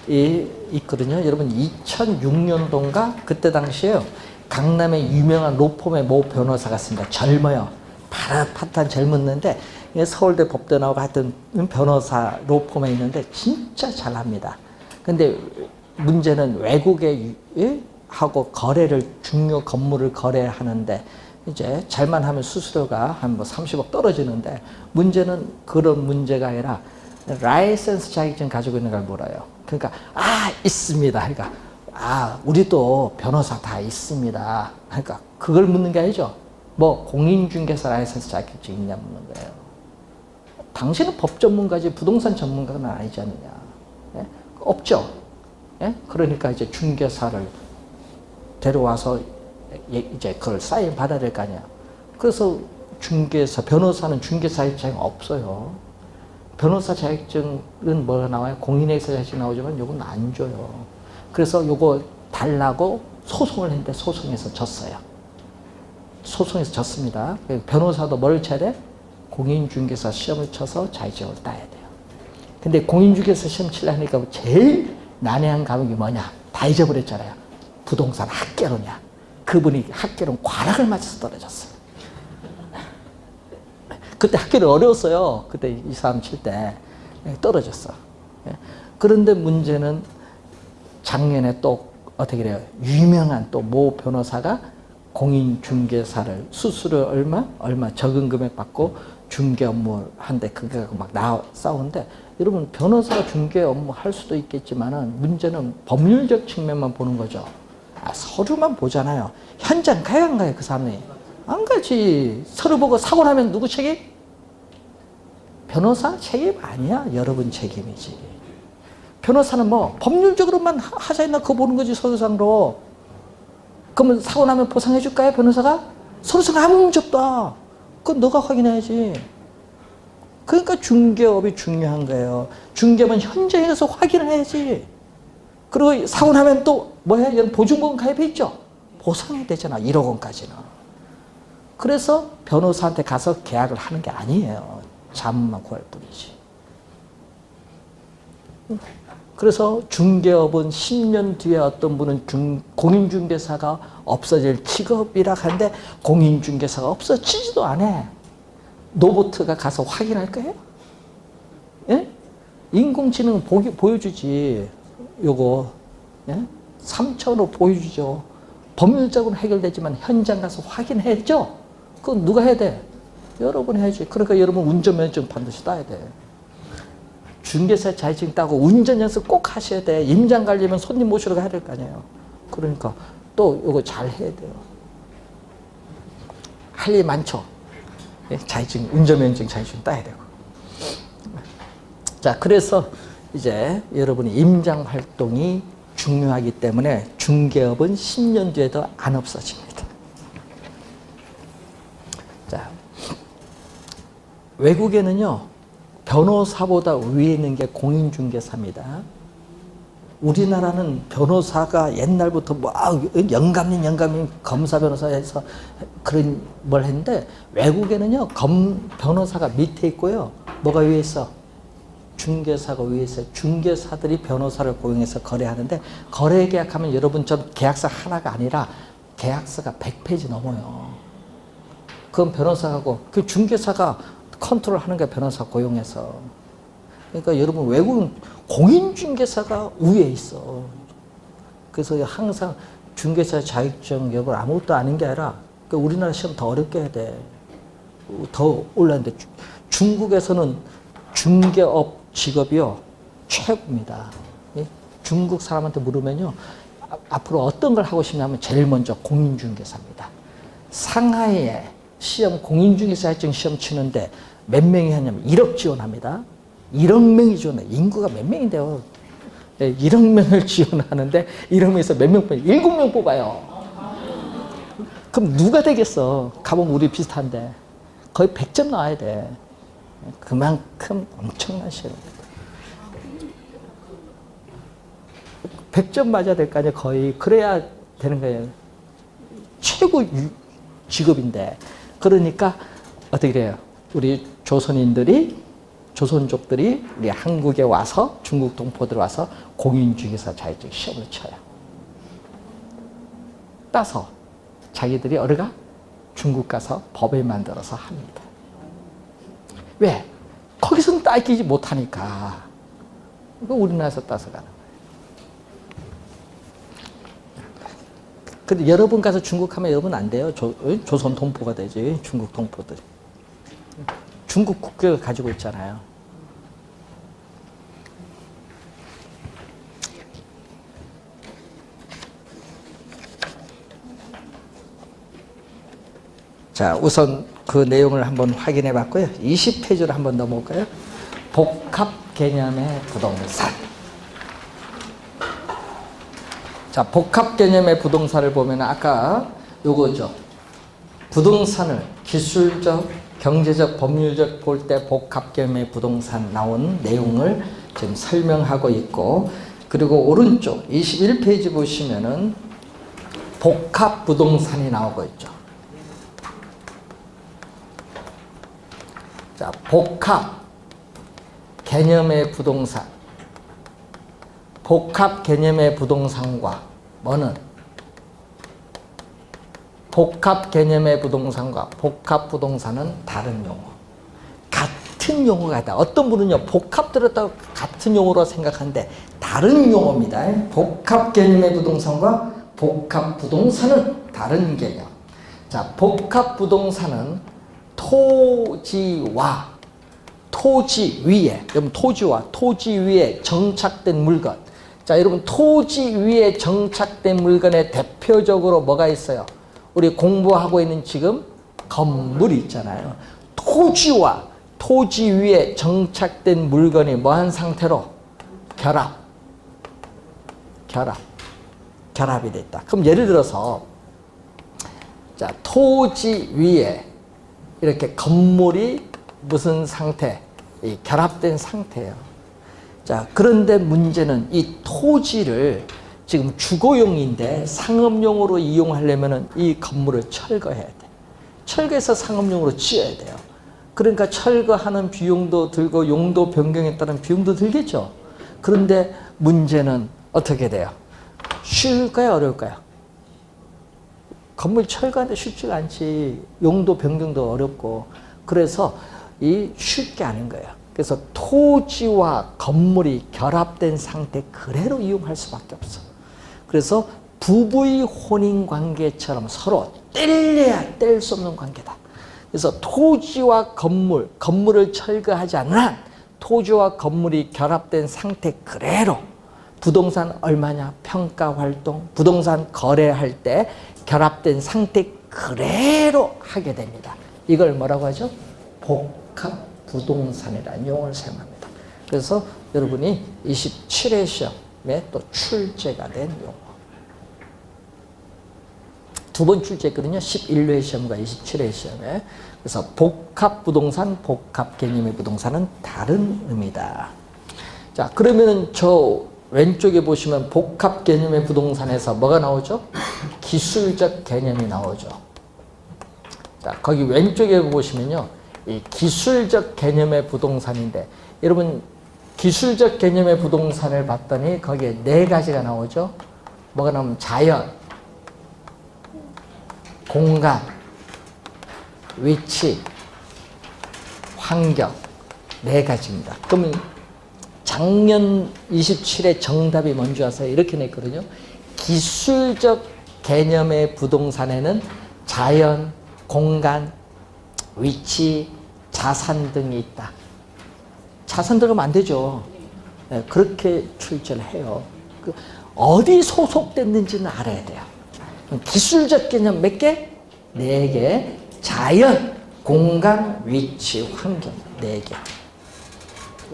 있거든요. 여러분 2006년도인가 그때 당시에요. 강남에 유명한 로펌의 모 변호사가 있습니다. 젊어요. 파릇파릇한 젊었는데 서울대 법대 나오고 하여튼 변호사 로펌에 있는데 진짜 잘합니다. 근데 문제는 외국에 하고 거래를 중요 건물을 거래하는데 이제 잘만 하면 수수료가 한 뭐 30억 떨어지는데 문제는 그런 문제가 아니라 라이센스 자격증 가지고 있는 걸 물어요. 그러니까 있습니다. 그러니까 우리도 변호사 다 있습니다. 그러니까 그걸 묻는 게 아니죠. 뭐 공인중개사 라이센스 자격증 있냐 묻는 거예요. 당신은 법 전문가지 부동산 전문가는 아니지 않느냐. 예? 없죠. 예? 그러니까 이제 중개사를 데려와서 이제 그걸 사인 받아야 될 거 아니야. 그래서 변호사는 중개사 자격증이 없어요. 변호사 자격증은 뭐가 나와요? 공인회사 자격증 나오지만 요건 안 줘요. 그래서 요거 달라고 소송을 했는데 소송에서 졌어요. 소송에서 졌습니다. 변호사도 뭘 쳐야 돼? 공인중개사 시험을 쳐서 자격증을 따야 돼요. 근데 공인중개사 시험 치려니까 제일 난해한 과목이 뭐냐? 다 잊어버렸잖아요. 부동산 학개론이야. 그분이 학개론 과락을 맞아서 떨어졌어요. 그때 학개론 어려웠어요. 그때 이 사람 칠 때 떨어졌어. 그런데 문제는 작년에 또 어떻게 그래요? 유명한 또 모 변호사가 공인중개사를 수수료 얼마 적은 금액 받고 중개 업무 한데 그게 막 싸우는데 여러분 변호사가 중개 업무 할 수도 있겠지만은 문제는 법률적 측면만 보는 거죠. 서류만 보잖아요. 현장 가요 안 가요 그 사람이? 안 가지. 서류 보고 사고 나면 누구 책임? 변호사 책임 아니야. 여러분 책임이지. 변호사는 뭐 법률적으로만 하자 했나 그거 보는 거지 서류상으로. 그러면 사고 나면 보상해 줄까요 변호사가? 서류상 아무 문제 없다. 그건 너가 확인해야지. 그러니까 중개업이 중요한 거예요. 중개업은 현장에 가서 확인을 해야지. 그리고 사고 나면 또 뭐야? 이런 보증보험 가입해 있죠? 보상해야 되잖아. 1억 원까지는. 그래서 변호사한테 가서 계약을 하는 게 아니에요. 자문만 구할 뿐이지. 그래서 중개업은 10년 뒤에 어떤 분은 공인중개사가 없어질 직업이라 하는데 공인중개사가 없어지지도 않아. 로봇가 가서 확인할 거예요? 예? 인공지능은 보여주지. 요거 예? 3차원으로 보여주죠. 법률적으로 해결되지만 현장 가서 확인해야죠. 그건 누가 해야 돼? 여러분 해야지. 그러니까 여러분 운전면허증 반드시 따야 돼. 중개사 자격증 따고 운전 연습 꼭 하셔야 돼. 임장 가려면 손님 모시러 가야 될 거 아니에요. 그러니까 또 요거 잘 해야 돼요. 할 일 많죠. 예? 자격증, 운전면허증 자격증 따야 되고. 자, 그래서 이제 여러분이 임장 활동이 중요하기 때문에 중개업은 10년 뒤에도 안 없어집니다. 자, 외국에는요, 변호사보다 위에 있는 게 공인중개사입니다. 우리나라는 변호사가 옛날부터 뭐 영감님 검사 변호사에서 그런 뭘 했는데 외국에는요 변호사가 밑에 있고요 뭐가 위에 있어? 중개사가 위에 있어요. 중개사들이 변호사를 고용해서 거래하는데 거래 계약하면 여러분처럼 계약서 하나가 아니라 계약서가 100페이지 넘어요. 그건 변호사하고 그 중개사가 컨트롤하는 게 변호사 고용해서. 그러니까 여러분 외국은 공인중개사가 위에 있어. 그래서 항상 중개사 자격증 여부 아무것도 아닌 게 아니라 그러니까 우리나라 시험 더 어렵게 해야 돼. 더 올랐는데 중국에서는 중개업 직업이요 최고입니다. 예? 중국 사람한테 물으면요 앞으로 어떤 걸 하고 싶냐면 제일 먼저 공인중개사입니다. 상하이에 시험 공인중개사 자격증 시험 치는데 몇 명이 하냐면 1억 지원합니다. 1억 명이 지원해. 인구가 몇 명인데요. 네, 1억 명을 지원하는데 1억 명에서 몇 명 뽑아요? 7명 뽑아요. 그럼 누가 되겠어? 가보면 우리 비슷한데 거의 100점 나와야 돼. 그만큼 엄청난 시험입니다. 100점 맞아야 될 거 아니에요. 거의 그래야 되는 거예요. 최고 직업인데 그러니까 어떻게 돼요? 우리 조선인들이 조선족들이 우리 한국에 와서 중국 동포들 와서 공인중개사 자격증 시험을 쳐요. 따서 자기들이 어디가 중국 가서 법을 만들어서 합니다. 왜? 거기서는 따기지 못하니까 우리나라에서 따서 가는 거예요. 근데 여러분 가서 중국 하면 여러분 안 돼요. 조선 동포가 되지. 중국 동포들. 중국 국적을 가지고 있잖아요. 자, 우선 그 내용을 한번 확인해 봤고요. 20페이지로 한번 넘어올까요? 복합 개념의 부동산. 자, 복합 개념의 부동산을 보면 아까 요거죠. 부동산을 기술적, 경제적, 법률적 볼 때 복합 개념의 부동산 나온 내용을 지금 설명하고 있고, 그리고 오른쪽 21페이지 보시면은 복합 부동산이 나오고 있죠. 자, 복합 개념의 부동산. 복합 개념의 부동산과 뭐는? 복합 개념의 부동산과 복합 부동산은 다른 용어. 같은 용어가 있다. 어떤 분은요, 복합 들었다고 같은 용어로 생각하는데 다른 용어입니다. 복합 개념의 부동산과 복합 부동산은 다른 개념. 자, 복합 부동산은 토지와 토지 위에, 여러분 토지와 토지 위에 정착된 물건. 자, 여러분 토지 위에 정착된 물건에 대표적으로 뭐가 있어요? 우리 공부하고 있는 지금 건물이 있잖아요. 토지와 토지 위에 정착된 물건이 뭐한 상태로? 결합이 됐다. 그럼 예를 들어서 자, 토지 위에 이렇게 건물이 무슨 상태? 이 결합된 상태예요. 자, 그런데 문제는 이 토지를 지금 주거용인데 상업용으로 이용하려면 이 건물을 철거해야 돼. 철거해서 상업용으로 지어야 돼요. 그러니까 철거하는 비용도 들고 용도 변경에 따른 비용도 들겠죠. 그런데 문제는 어떻게 돼요? 쉬울까요? 어려울까요? 건물 철거하는데 쉽지가 않지. 용도 변경도 어렵고. 그래서 이 쉽게 아닌 거예요. 그래서 토지와 건물이 결합된 상태 그대로 이용할 수밖에 없어. 그래서 부부의 혼인관계처럼 서로 뗄래야 뗄 수 없는 관계다. 그래서 토지와 건물을 철거하지 않는 한 토지와 건물이 결합된 상태 그대로 부동산 얼마냐 평가활동, 부동산 거래할 때 결합된 상태 그대로 하게 됩니다. 이걸 뭐라고 하죠? 복합 부동산이라는 용어를 사용합니다. 그래서 여러분이 27회 시험에 또 출제가 된 용어. 두 번 출제했거든요. 11회 시험과 27회 시험에. 그래서 복합 부동산, 복합 개념의 부동산은 다른 의미다. 자, 그러면은 저 왼쪽에 보시면 복합 개념의 부동산에서 뭐가 나오죠? 기술적 개념이 나오죠. 자, 거기 왼쪽에 보시면요. 이 기술적 개념의 부동산인데, 여러분 기술적 개념의 부동산을 봤더니 거기에 네 가지가 나오죠. 뭐가 나오면 자연, 공간, 위치, 환경, 네 가지입니다. 그러면 작년 27회 정답이 뭔지 아세요? 이렇게 냈거든요. 기술적 개념의 부동산에는 자연, 공간, 위치, 자산 등이 있다. 자산 들어가면 안 되죠. 네, 그렇게 출제를 해요. 어디 소속됐는지는 알아야 돼요. 기술적 개념 몇 개? 4개. 자연, 공간, 위치, 환경 4개.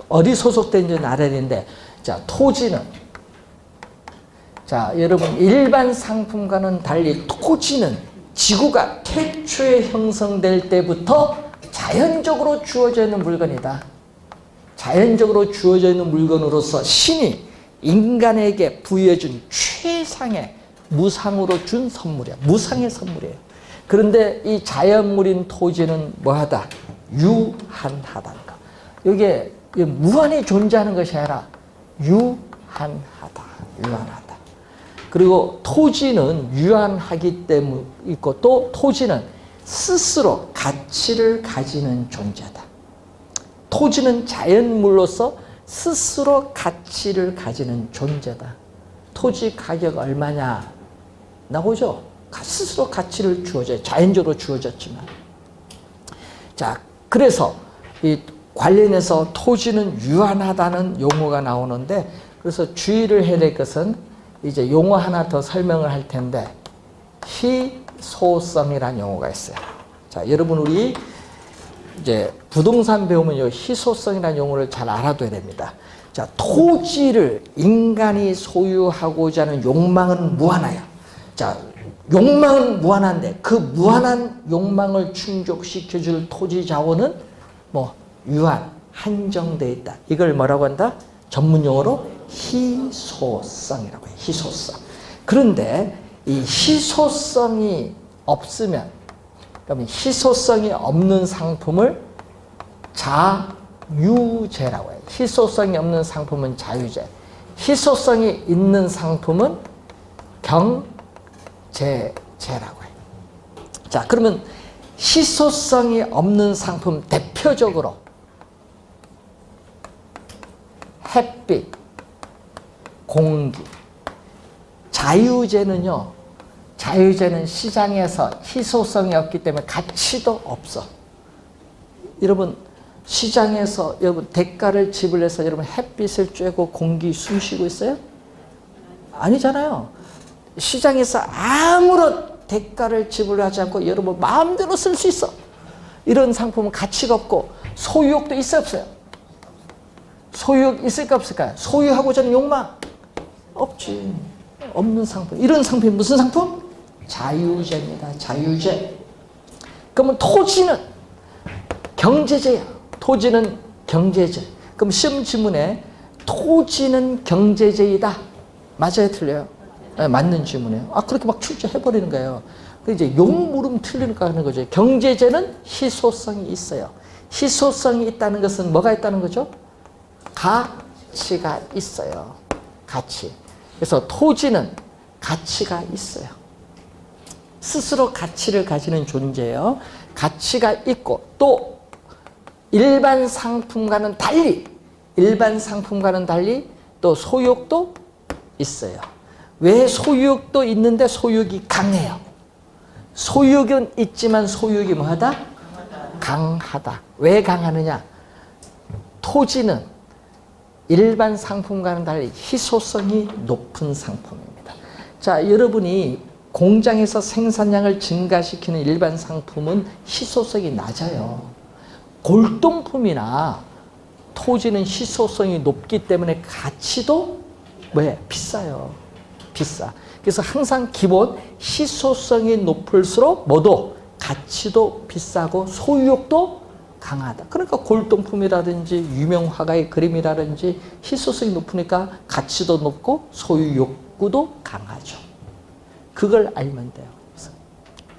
어디 소속된지는 알아야 되는데, 자, 토지는, 자, 여러분 일반 상품과는 달리 토지는 지구가 태초에 형성될 때부터 자연적으로 주어져 있는 물건이다. 자연적으로 주어져 있는 물건으로서 신이 인간에게 부여해준 최상의 무상으로 준 선물이야. 무상의 선물이에요. 그런데 이 자연물인 토지는 뭐하다? 유한하다는 거. 이게 무한히 존재하는 것이 아니라 유한하다. 유한하다. 그리고 토지는 유한하기 때문에 있고 또 토지는 스스로 가치를 가지는 존재다. 토지는 자연물로서 스스로 가치를 가지는 존재다. 토지 가격 얼마냐 나오죠? 스스로 가치를 주어져요. 자연적으로 주어졌지만. 자, 그래서 이 관련해서 토지는 유한하다는 용어가 나오는데, 그래서 주의를 해야 될 것은 이제 용어 하나 더 설명을 할 텐데, 희소성이라는 용어가 있어요. 자, 여러분 우리 이제 부동산 배우면 요 희소성이라는 용어를 잘 알아둬야 됩니다. 자, 토지를 인간이 소유하고자 하는 욕망은 무한해요. 자, 욕망은 무한한데 그 무한한 욕망을 충족시켜줄 토지 자원은 뭐 유한, 한정되어 있다. 이걸 뭐라고 한다? 전문 용어로 희소성이라고 해요. 희소성. 그런데 이 희소성이 없으면, 그러면 희소성이 없는 상품을 자유재라고 해요. 희소성이 없는 상품은 자유재. 희소성이 있는 상품은 경제재라고 해요. 자, 그러면 희소성이 없는 상품 대표적으로 햇빛, 공기. 자유재는요, 자유재는 시장에서 희소성이 없기 때문에 가치도 없어. 여러분, 시장에서 여러분 대가를 지불해서 여러분 햇빛을 쬐고 공기 숨 쉬고 있어요? 아니잖아요. 시장에서 아무런 대가를 지불하지 않고 여러분 마음대로 쓸 수 있어. 이런 상품은 가치가 없고 소유욕도 있어요, 없어요? 소유욕 있을까 없을까요? 소유하고자 하는 욕망? 없지. 없는 상품. 이런 상품이 무슨 상품? 자유재입니다. 자유재. 그러면 토지는 경제재야. 토지는 경제재. 그럼 시험 지문에 토지는 경제재이다. 맞아요, 틀려요? 네, 맞는 질문이에요. 아, 그렇게 막 출제해버리는 거예요. 이제 용물음 틀리니까 하는 거죠. 경제재는 희소성이 있어요. 희소성이 있다는 것은 뭐가 있다는 거죠? 가치가 있어요. 가치. 그래서 토지는 가치가 있어요. 스스로 가치를 가지는 존재예요. 가치가 있고 또 일반 상품과는 달리 또 소유욕도 있어요. 왜 소유욕도 있는데 소유욕이 강해요? 소유욕은 있지만 소유욕이 뭐하다? 강하다. 왜 강하느냐? 토지는 일반 상품과는 달리 희소성이 높은 상품입니다. 자, 여러분이 공장에서 생산량을 증가시키는 일반 상품은 희소성이 낮아요. 골동품이나 토지는 희소성이 높기 때문에 가치도 왜? 비싸요. 비싸. 그래서 항상 기본 희소성이 높을수록 뭐도? 가치도 비싸고 소유욕도 강하다. 그러니까 골동품이라든지 유명 화가의 그림이라든지 희소성이 높으니까 가치도 높고 소유 욕구도 강하죠. 그걸 알면 돼요.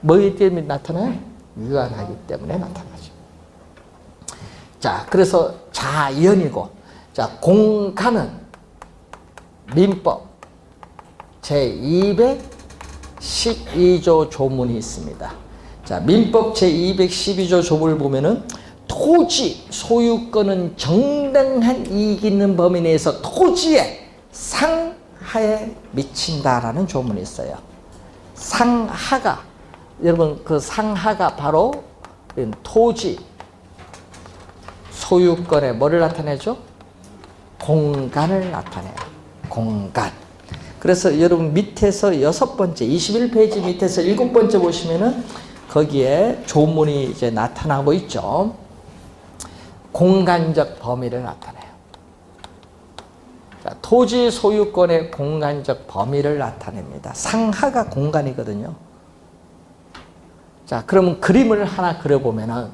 뭐에 때문에 나타나요? 유한하기 때문에 나타나죠. 자, 그래서 자연이고, 자, 공간은 민법 제212조 조문이 있습니다. 자, 민법 제212조 조문을 보면은 토지 소유권은 정당한 이익 있는 범위 내에서 토지의 상하에 미친다라는 조문이 있어요. 상하가, 여러분 그 상하가 바로 토지 소유권의 뭐를 나타내죠? 공간을 나타내요. 공간. 그래서 여러분 밑에서 6번째 21페이지 밑에서 7번째 보시면은 거기에 조문이 이제 나타나고 있죠. 공간적 범위를 나타내요. 자, 토지 소유권의 공간적 범위를 나타냅니다. 상하가 공간이거든요. 자, 그러면 그림을 하나 그려보면은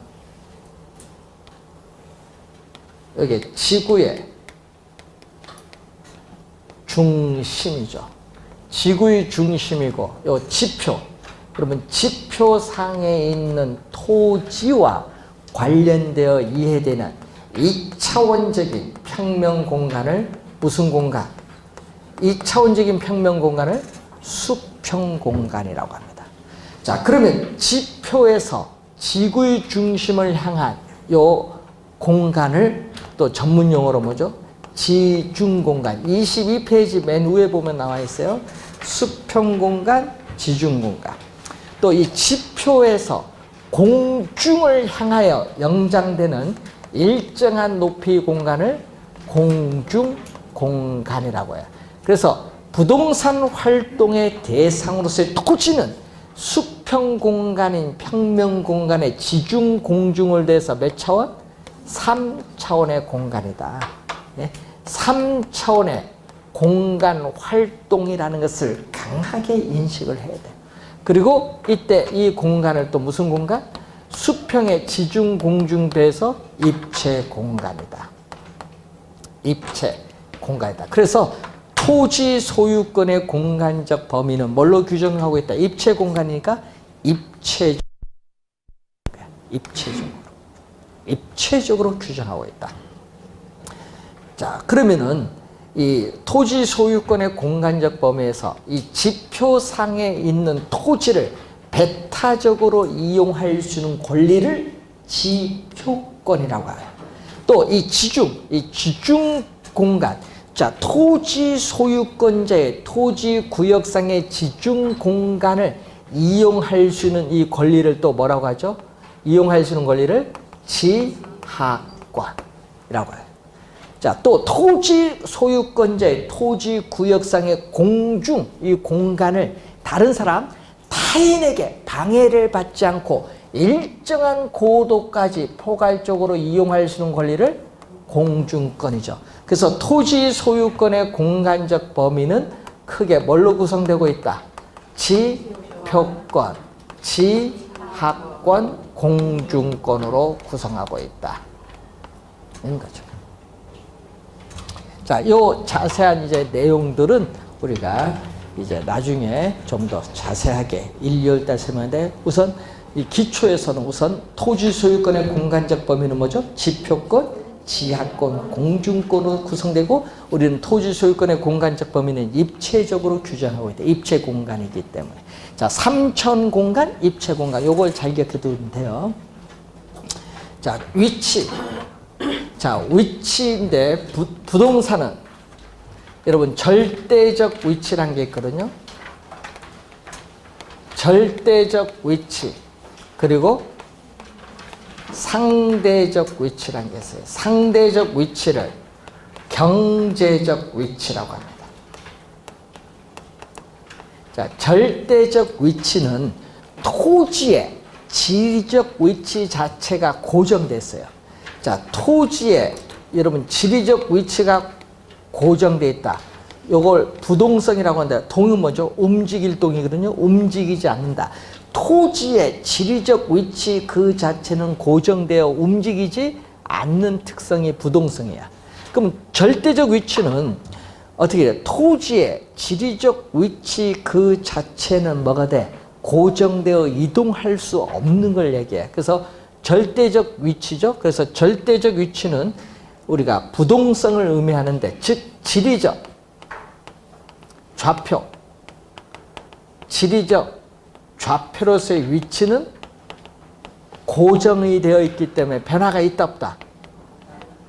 여기 지구의 중심이죠. 지구의 중심이고 요 지표, 그러면 지표상에 있는 토지와 관련되어 이해되는 2차원적인 평면 공간을 무슨 공간? 2차원적인 평면 공간을 수평 공간이라고 합니다. 자, 그러면 지표에서 지구의 중심을 향한 요 공간을 또 전문 용어로 뭐죠? 지중공간. 22페이지 맨 위에 보면 나와 있어요. 수평공간, 지중공간. 또 이 지표에서 공중을 향하여 영장되는 일정한 높이 공간을 공중공간이라고 해요. 그래서 부동산 활동의 대상으로서의 토지는 수평공간인 평면공간의 지중공중을 대해서 몇 차원? 3차원의 공간이다. 3차원의 공간 활동이라는 것을 강하게 인식을 해야 돼요. 그리고 이때 이 공간을 또 무슨 공간? 수평의 지중공중 배에서 입체 공간이다. 입체 공간이다. 그래서 토지 소유권의 공간적 범위는 뭘로 규정하고 있다? 입체 공간이니까 입체적으로 규정하고 있다. 자, 그러면은 이 토지 소유권의 공간적 범위에서 이 지표상에 있는 토지를 배타적으로 이용할 수 있는 권리를 지표권이라고 해요. 또 이 지중 공간, 자, 토지 소유권자의 토지 구역상의 지중 공간을 이용할 수 있는 이 권리를 또 뭐라고 하죠? 이용할 수 있는 권리를 지하권이라고 해요. 자, 또 토지 소유권자의 토지 구역상의 공중, 이 공간을 다른 사람, 타인에게 방해를 받지 않고 일정한 고도까지 포괄적으로 이용할 수 있는 권리를 공중권이죠. 그래서 토지 소유권의 공간적 범위는 크게 뭘로 구성되고 있다? 지표권, 지하권, 공중권으로 구성하고 있다. 이런 거죠. 자, 요 자세한 이제 내용들은 우리가 이제 나중에 좀 더 자세하게 1, 2월 설명하는데 우선 이 기초에서는 우선 토지 소유권의 공간적 범위는 뭐죠? 지표권, 지하권, 공중권으로 구성되고 우리는 토지 소유권의 공간적 범위는 입체적으로 규정하고 있다. 입체 공간이기 때문에. 자, 삼천 공간, 입체 공간. 요걸 잘 기억해 두면 돼요. 자, 위치. 자, 위치인데 부동산은 여러분 절대적 위치란 게 있거든요. 절대적 위치 그리고 상대적 위치란 게 있어요. 상대적 위치를 경제적 위치라고 합니다. 자, 절대적 위치는 토지의 지리적 위치 자체가 고정됐어요. 자, 토지에 여러분 지리적 위치가 고정되어 있다. 요걸 부동성이라고 하는데 동은 뭐죠? 움직일 동이거든요. 움직이지 않는다. 토지의 지리적 위치 그 자체는 고정되어 움직이지 않는 특성이 부동성이야. 그럼 절대적 위치는 어떻게 돼? 토지의 지리적 위치 그 자체는 뭐가 돼? 고정되어 이동할 수 없는 걸 얘기해. 그래서 절대적 위치죠. 그래서 절대적 위치는 우리가 부동성을 의미하는데, 즉 지리적 좌표, 지리적 좌표로서의 위치는 고정이 되어 있기 때문에 변화가 있다 없다?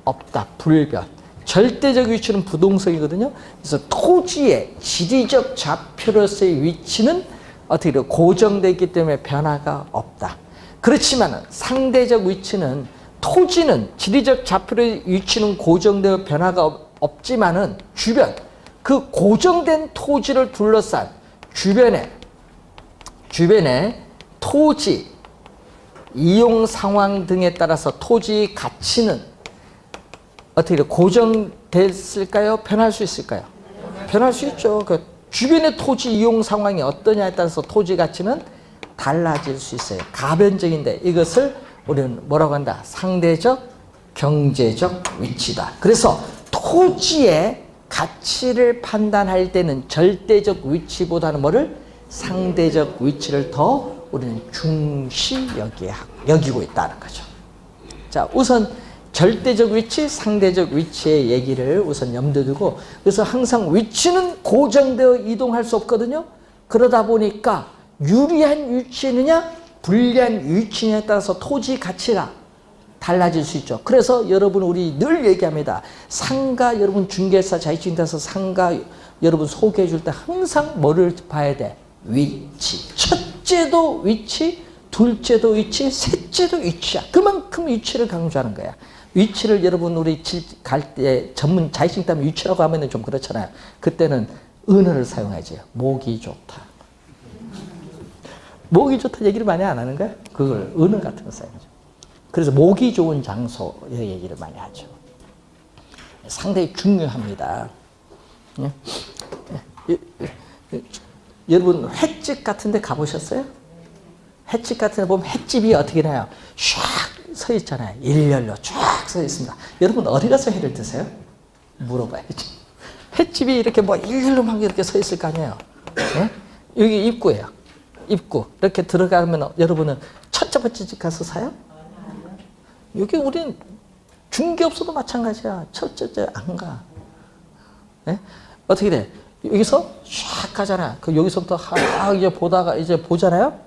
없다. 불변. 절대적 위치는 부동성이거든요. 그래서 토지의 지리적 좌표로서의 위치는 어떻게 돼요? 고정되어 있기 때문에 변화가 없다. 그렇지만 상대적 위치는 토지는 지리적 좌표의 위치는 고정되어 변화가 없지만은 주변 그 고정된 토지를 둘러싼 주변에 토지 이용 상황 등에 따라서 토지 가치는 어떻게 돼요? 고정됐을까요? 변할 수 있을까요? 변할 수 있죠. 그 주변의 토지 이용 상황이 어떠냐에 따라서 토지 가치는 달라질 수 있어요. 가변적인데 이것을 우리는 뭐라고 한다? 상대적 경제적 위치다. 그래서 토지의 가치를 판단할 때는 절대적 위치보다는 뭐를? 상대적 위치를 더 우리는 중시 여기고 있다는 거죠. 자, 우선 절대적 위치, 상대적 위치의 얘기를 우선 염두에 두고, 그래서 항상 위치는 고정되어 이동할 수 없거든요. 그러다 보니까 유리한 위치느냐 불리한 위치냐에 따라서 토지 가치가 달라질 수 있죠. 그래서 여러분 우리 늘 얘기합니다. 상가 여러분 중개사 자격증 따서 상가 여러분 소개해 줄 때 항상 뭐를 봐야 돼? 위치. 첫째도 위치, 둘째도 위치, 셋째도 위치야. 그만큼 위치를 강조하는 거야. 위치를 여러분 우리 갈 때 전문 자격증 따면 위치라고 하면 좀 그렇잖아요. 그때는 은어를 사용하지. 목이 좋다. 목이 좋다 얘기를 많이 안 하는 거야. 그걸 은어 같은 거 사용하죠. 그래서 목이 좋은 장소의 얘기를 많이 하죠. 상당히 중요합니다. 여러분 횟집 같은 데 가보셨어요? 횟집 같은 데 보면 횟집이 어떻게 나요? 쫙 서 있잖아요. 일렬로 쫙 서 있습니다. 여러분 어디 가서 회를 드세요? 물어봐야죠. 횟집이 이렇게 뭐 일렬로 막 이렇게 서 있을 거 아니에요. 네? 여기 입구예요. 입구. 이렇게 들어가면 여러분은 첫째 번째 집 가서 사요? 여기 우린 중개업소도 마찬가지야. 첫째 안 가. 네? 어떻게 돼? 여기서 쫙 가잖아. 그 여기서부터 이제 보다가 이제 보잖아요.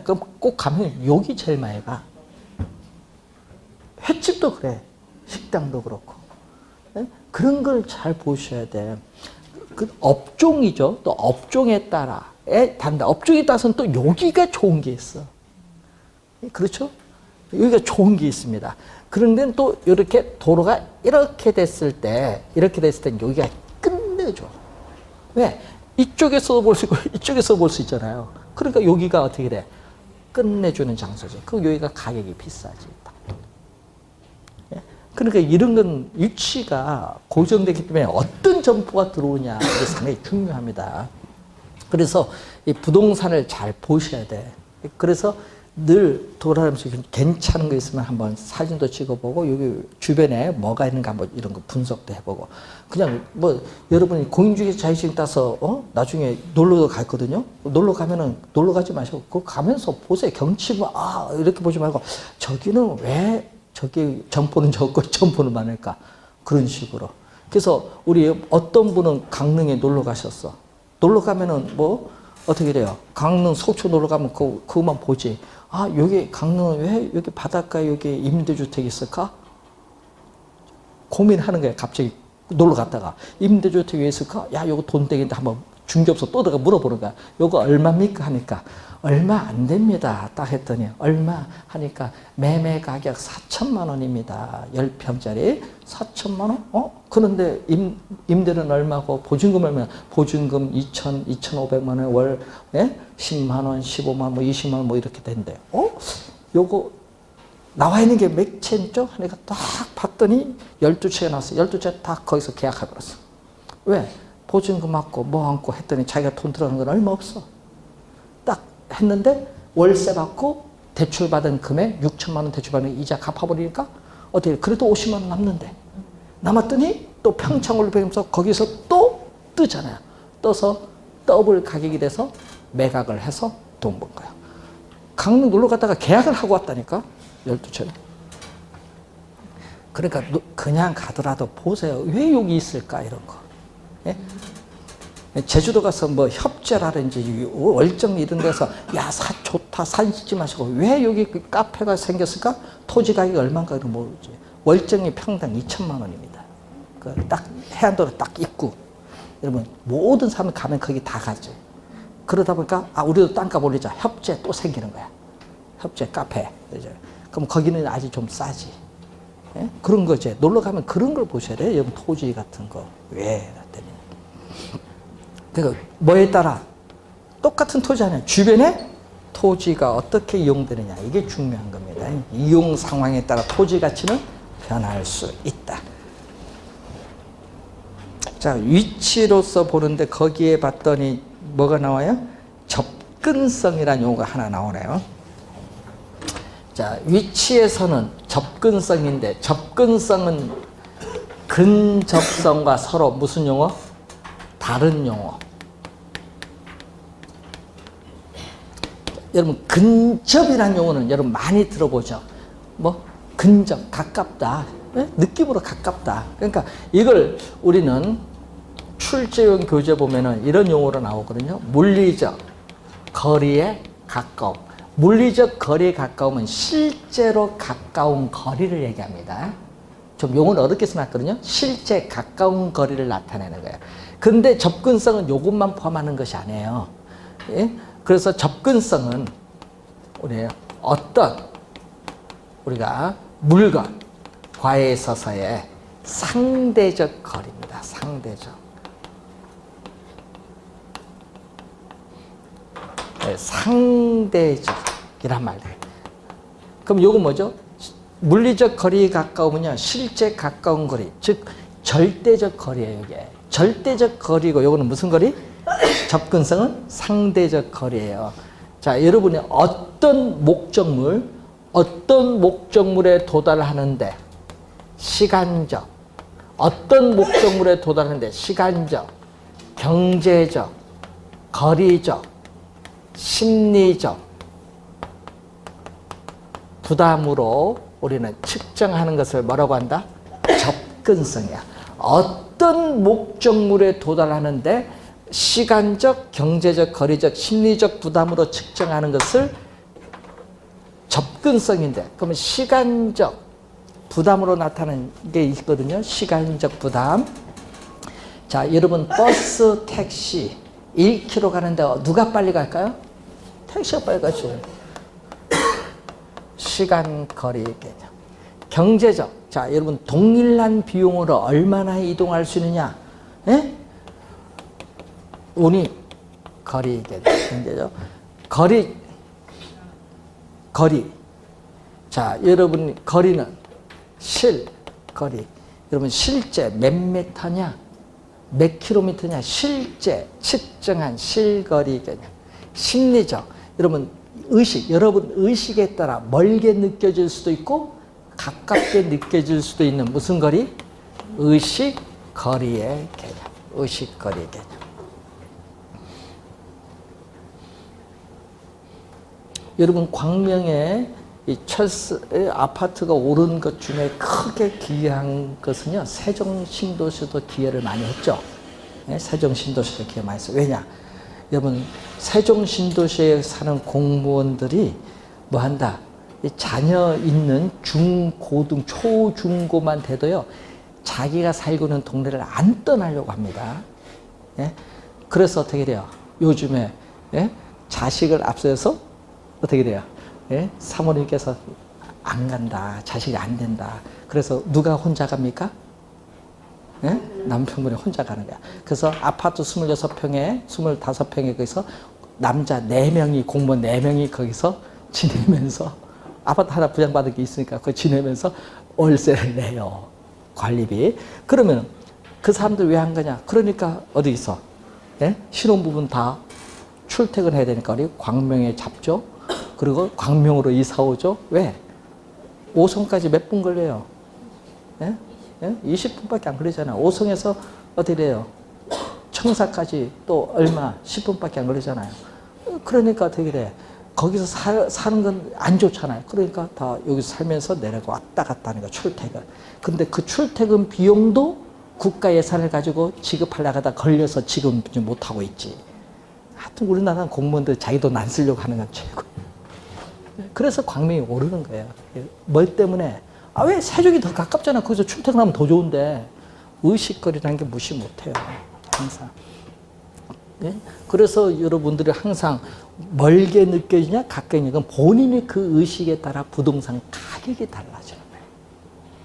그럼 꼭 가면 여기 제일 많이 가. 횟집도 그래. 식당도 그렇고. 네? 그런 걸 잘 보셔야 돼. 그 업종이죠. 또 업종에 따라에 단다. 업종에 따라서는 또 여기가 좋은 게 있어. 그렇죠? 여기가 좋은 게 있습니다. 그런데 또 이렇게 도로가 이렇게 됐을 때 여기가 끝내줘. 왜? 이쪽에서도 볼 수 있고 이쪽에서도 볼 수 있잖아요. 그러니까 여기가 어떻게 돼? 끝내주는 장소지. 그럼 여기가 가격이 비싸지. 그러니까 이런 건 위치가 고정되기 때문에 어떤 점포가 들어오냐 이게 상당히 중요합니다. 그래서 이 부동산을 잘 보셔야 돼. 그래서 늘 돌아다니면서 괜찮은 거 있으면 한번 사진도 찍어보고 여기 주변에 뭐가 있는가 한번 이런 거 분석도 해보고 그냥 뭐 여러분이 공인중개사 자격증 따서 나중에 놀러도 갔거든요. 놀러 가면은 놀러 가지 마시고 그거 가면서 보세요. 경치 뭐 이렇게 보지 말고 저기는 왜 저기 점포는 적고 점포는 많을까 그런 식으로. 그래서 우리 어떤 분은 강릉에 놀러 가셨어. 놀러 가면은 뭐 어떻게 돼요? 강릉 속초 놀러 가면 그거만 보지. 여기 강릉은 왜 여기 바닷가에 여기 임대주택이 있을까? 고민하는 거야. 갑자기 놀러 갔다가 임대주택이 왜 있을까? 야, 요거 돈 되겠는데 한번 중개업소 또 들어가 물어보는 거야. 요거 얼마입니까? 하니까 얼마 안 됩니다. 딱 했더니 얼마 하니까 매매 가격 4천만 원입니다. 10평짜리 4천만 원? 그런데 임대는 얼마고 보증금 얼마? 보증금 2,500만 원 월 10만 원, 15만 원, 뭐 20만 원 뭐 이렇게 된대. 요거 나와 있는 게 몇 채죠? 하니까 딱 봤더니 12채가 나왔어. 12채 다 거기서 계약해버렸어. 왜? 보증금 받고 뭐 안고 했더니 자기가 돈 들어가는 건 얼마 없어. 딱 했는데 월세 받고 대출 받은 금액 6천만 원 대출 받은 이자 갚아버리니까 어떻게 그래도 50만 원 남는데 남았더니 또 평창을 배우면서 거기서 또 뜨잖아요. 떠서 더블 가격이 돼서 매각을 해서 돈 번 거야. 강릉 놀러 갔다가 계약을 하고 왔다니까 12채를. 그러니까 그냥 가더라도 보세요. 왜 여기 있을까 이런 거. 예? 제주도 가서 뭐 협재라든지 월정 이런 데서 야 좋다 사진 찍지 마시고 왜 여기 그 카페가 생겼을까? 토지 가격이 얼마인가 모르지. 월정이 평당 2천만 원입니다. 그 딱 해안도로 딱 입구. 여러분 모든 사람 가면 거기 다 가지. 그러다 보니까 우리도 땅값 올리자. 협재 또 생기는 거야. 협재 카페. 그럼 거기는 아직 좀 싸지. 예? 그런 거지. 놀러 가면 그런 걸 보셔야 돼요. 여러분 토지 같은 거. 왜? 그러니까 뭐에 따라 똑같은 토지잖아요. 주변에 토지가 어떻게 이용되느냐 이게 중요한 겁니다. 이용 상황에 따라 토지 가치는 변할 수 있다. 자, 위치로서 보는데 거기에 봤더니 뭐가 나와요? 접근성이라는 용어가 하나 나오네요. 자, 위치에서는 접근성인데 접근성은 근접성과 서로 무슨 용어? 다른 용어. 여러분 근접이라는 용어는 여러분 많이 들어보죠. 뭐 근접, 가깝다. 예? 느낌으로 가깝다. 그러니까 이걸 우리는 출제용 교재 보면은 이런 용어로 나오거든요. 물리적 거리에 가까움. 물리적 거리에 가까움은 실제로 가까운 거리를 얘기합니다. 좀 용어는 어렵게 써놨거든요. 실제 가까운 거리를 나타내는 거예요. 근데 접근성은 이것만 포함하는 것이 아니에요. 예? 그래서 접근성은 우리 어떤 우리가 물건, 과에 있어서의 상대적 거리입니다. 상대적. 네, 상대적이란 말이에요. 그럼 요거 뭐죠? 물리적 거리에 가까우면요, 실제 가까운 거리, 즉 절대적 거리예요. 이게 절대적 거리고, 요거는 무슨 거리? 접근성은 상대적 거리예요. 자, 여러분이 어떤 목적물에 도달하는데 시간적, 어떤 목적물에 도달하는데 시간적, 경제적, 거리적, 심리적 부담으로 우리는 측정하는 것을 뭐라고 한다? 접근성이야. 어떤 목적물에 도달하는데 시간적, 경제적, 거리적, 심리적 부담으로 측정하는 것을 접근성인데, 그러면 시간적 부담으로 나타나는 게 있거든요. 시간적 부담. 자, 여러분 버스, 택시 1km 가는데 누가 빨리 갈까요? 택시가 빨리 가죠. 시간, 거리 개념. 경제적. 자, 여러분 동일한 비용으로 얼마나 이동할 수 있느냐? 예? 운이, 거리 개념. 경제적. 거리. 자, 여러분 거리는 거리. 여러분 실제 몇 미터냐? 몇 킬로미터냐? 실제 측정한 실거리 개념. 심리적. 여러분 여러분 의식에 따라 멀게 느껴질 수도 있고 가깝게 느껴질 수도 있는 무슨 거리? 의식 거리의 개념. 의식 거리의 개념. 여러분 광명에 이 아파트가 오른 것 중에 크게 기여한 것은요, 세종신도시도 기여를 많이 했죠. 네? 세종신도시도 기여 많이 했어요. 왜냐? 여러분 세종신도시에 사는 공무원들이 뭐 한다? 자녀 있는 중고등, 초중고만 돼도요, 자기가 살고 있는 동네를 안 떠나려고 합니다. 예? 그래서 어떻게 돼요? 요즘에 예? 자식을 앞서서 어떻게 돼요? 예? 사모님께서 안 간다, 자식이 안 된다. 그래서 누가 혼자 갑니까? 예? 남편분이 혼자 가는 거야. 그래서 아파트 26평에 25평에 거기서 남자 4명이, 공무원 4명이 거기서 지내면서, 아파트 하나 부양받은 게 있으니까 그거 지내면서 월세를 내요. 관리비. 그러면 그 사람들 왜 안 가냐? 그러니까 어디 있어? 예? 신혼부부는 다 출퇴근해야 되니까 우리 광명에 잡죠. 그리고 광명으로 이사 오죠. 왜? 5성까지 몇 분 걸려요? 예? 예? 20분밖에 안 걸리잖아요. 5성에서 어디 돼요? 청사까지 또 얼마? 10분밖에 안 걸리잖아요. 그러니까 어떻게 돼? 거기서 사는 건 안 좋잖아요. 그러니까 다 여기서 살면서 내려가 왔다 갔다 하는 거, 출퇴근. 근데 그 출퇴근 비용도 국가 예산을 가지고 지급하려고 하다 걸려서 지금 못하고 있지. 하여튼 우리나라 공무원들 자기 돈 안 쓰려고 하는 건 최고. 그래서 광명이 오르는 거예요. 뭘 때문에? 아, 왜 세종이 더 가깝잖아. 거기서 출퇴근하면 더 좋은데. 의식거리라는 게 무시 못해요. 항상. 네? 그래서 여러분들이 항상 멀게 느껴지냐, 가까이 느껴지냐, 본인의 그 의식에 따라 부동산 가격이 달라지는 거예요.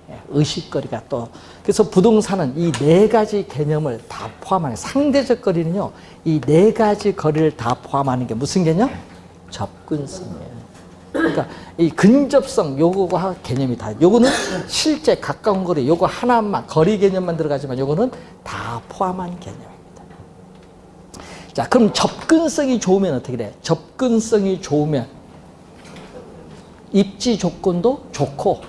네? 의식거리가 또. 그래서 부동산은 이 4가지 개념을 다 포함하는, 상대적 거리는요, 이 4가지 거리를 다 포함하는 게 무슨 개념? 접근성이에요. 그러니까 이 근접성, 요거가 개념이 다, 요거는 실제 가까운 거리, 요거 하나만, 거리 개념만 들어가지만 요거는 다 포함한 개념입니다. 자, 그럼 접근성이 좋으면 어떻게 돼? 접근성이 좋으면 입지 조건도 좋고,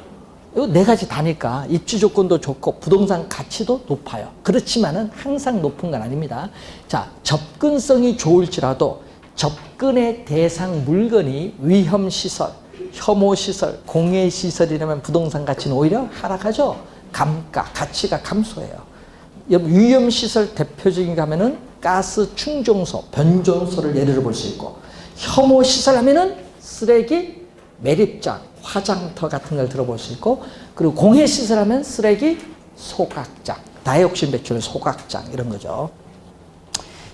요 4가지 다니까 입지 조건도 좋고 부동산 가치도 높아요. 그렇지만은 항상 높은 건 아닙니다. 자, 접근성이 좋을지라도 접근의 대상 물건이 위험시설, 혐오시설, 공해시설이라면 부동산 가치는 오히려 하락하죠. 감가, 가치가 감소해요. 위험시설 대표적인 거 하면은 가스 충전소, 변전소를 예를 볼 수 있고, 혐오시설 하면은 쓰레기, 매립장, 화장터 같은 걸 들어볼 수 있고, 그리고 공해시설 하면 쓰레기, 소각장, 다이옥신 배출 소각장 이런 거죠.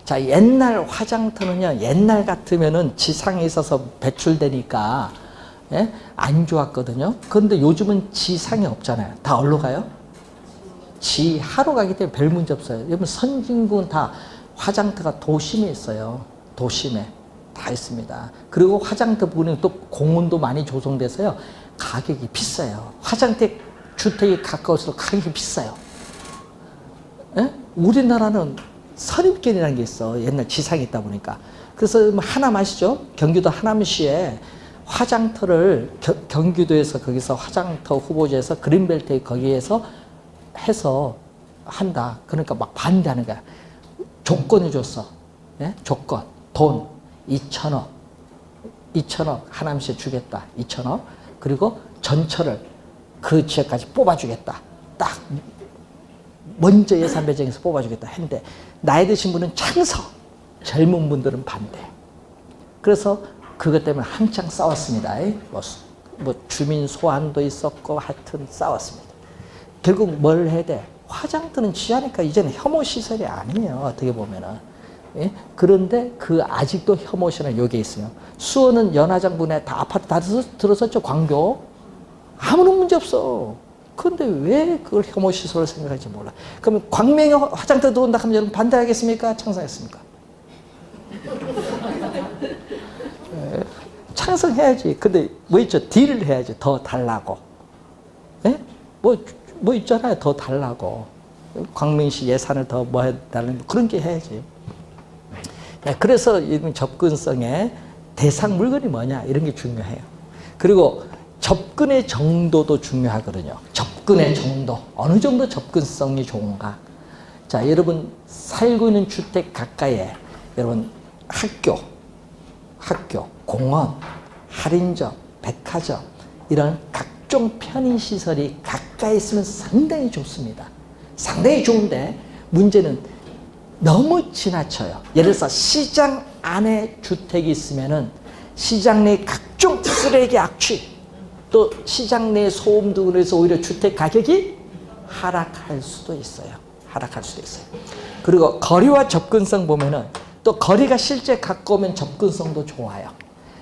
자, 옛날 화장터는요, 옛날 같으면은 지상에 있어서 배출되니까 예? 안 좋았거든요. 그런데 요즘은 지상에 없잖아요. 다 어디로 가요? 지하로 가기 때문에 별 문제 없어요. 여러분 선진국은 다 화장터가 도심에 있어요. 도심에 다 있습니다. 그리고 화장터 부분에 또 공원도 많이 조성돼서요. 가격이 비싸요. 화장터 주택이 가까울수록 가격이 비싸요. 예? 우리나라는 선입견이라는 게 있어. 옛날 지상에 있다 보니까. 그래서 하남 아시죠? 경기도 하남시에 화장터를 경기도에서 거기서 화장터 후보지에서 그린벨트에 거기에서 해서 한다. 그러니까 막 반대하는 거야. 조건을 줬어. 예? 조건. 돈 2천억. 2천억 하남시에 주겠다. 2천억. 그리고 전철을 그 지역까지 뽑아주겠다. 딱 먼저 예산 배정해서 뽑아주겠다 했는데 나이 드신 분은 찬성, 젊은 분들은 반대. 그래서 그것 때문에 한창 싸웠습니다. 뭐 주민 소환도 있었고 하여튼 싸웠습니다. 결국 뭘 해야 돼? 화장터는 지하니까 이제는 혐오시설이 아니에요. 어떻게 보면은. 예? 그런데 그 아직도 혐오시설은 여기에 있어요. 수원은 연화장군에 다 아파트 다 들어섰죠. 광교. 아무런 문제 없어. 그런데 왜 그걸 혐오시설을 생각할지 몰라. 그러면 광명에 화장터 들어온다 하면 여러분 반대하겠습니까? 찬성했습니까? 찬성해야지. 근데 뭐 있죠? 딜을 해야지. 더 달라고. 예? 뭐 있잖아요. 더 달라고. 광명시 예산을 더 뭐 해달라는 그런 게 해야지. 그래서 접근성의 대상 물건이 뭐냐 이런 게 중요해요. 그리고 접근의 정도도 중요하거든요. 접근의 정도. 어느 정도 접근성이 좋은가. 자, 여러분 살고 있는 주택 가까이에 여러분 학교, 공원, 할인점, 백화점 이런 각종 편의시설이 가까이 있으면 상당히 좋습니다. 상당히 좋은데 문제는 너무 지나쳐요. 예를 들어서 시장 안에 주택이 있으면은 시장 내 각종 쓰레기 악취 또 시장 내 소음 등으로 해서 오히려 주택 가격이 하락할 수도 있어요. 그리고 거리와 접근성 보면은 또 거리가 실제 가까우면 접근성도 좋아요.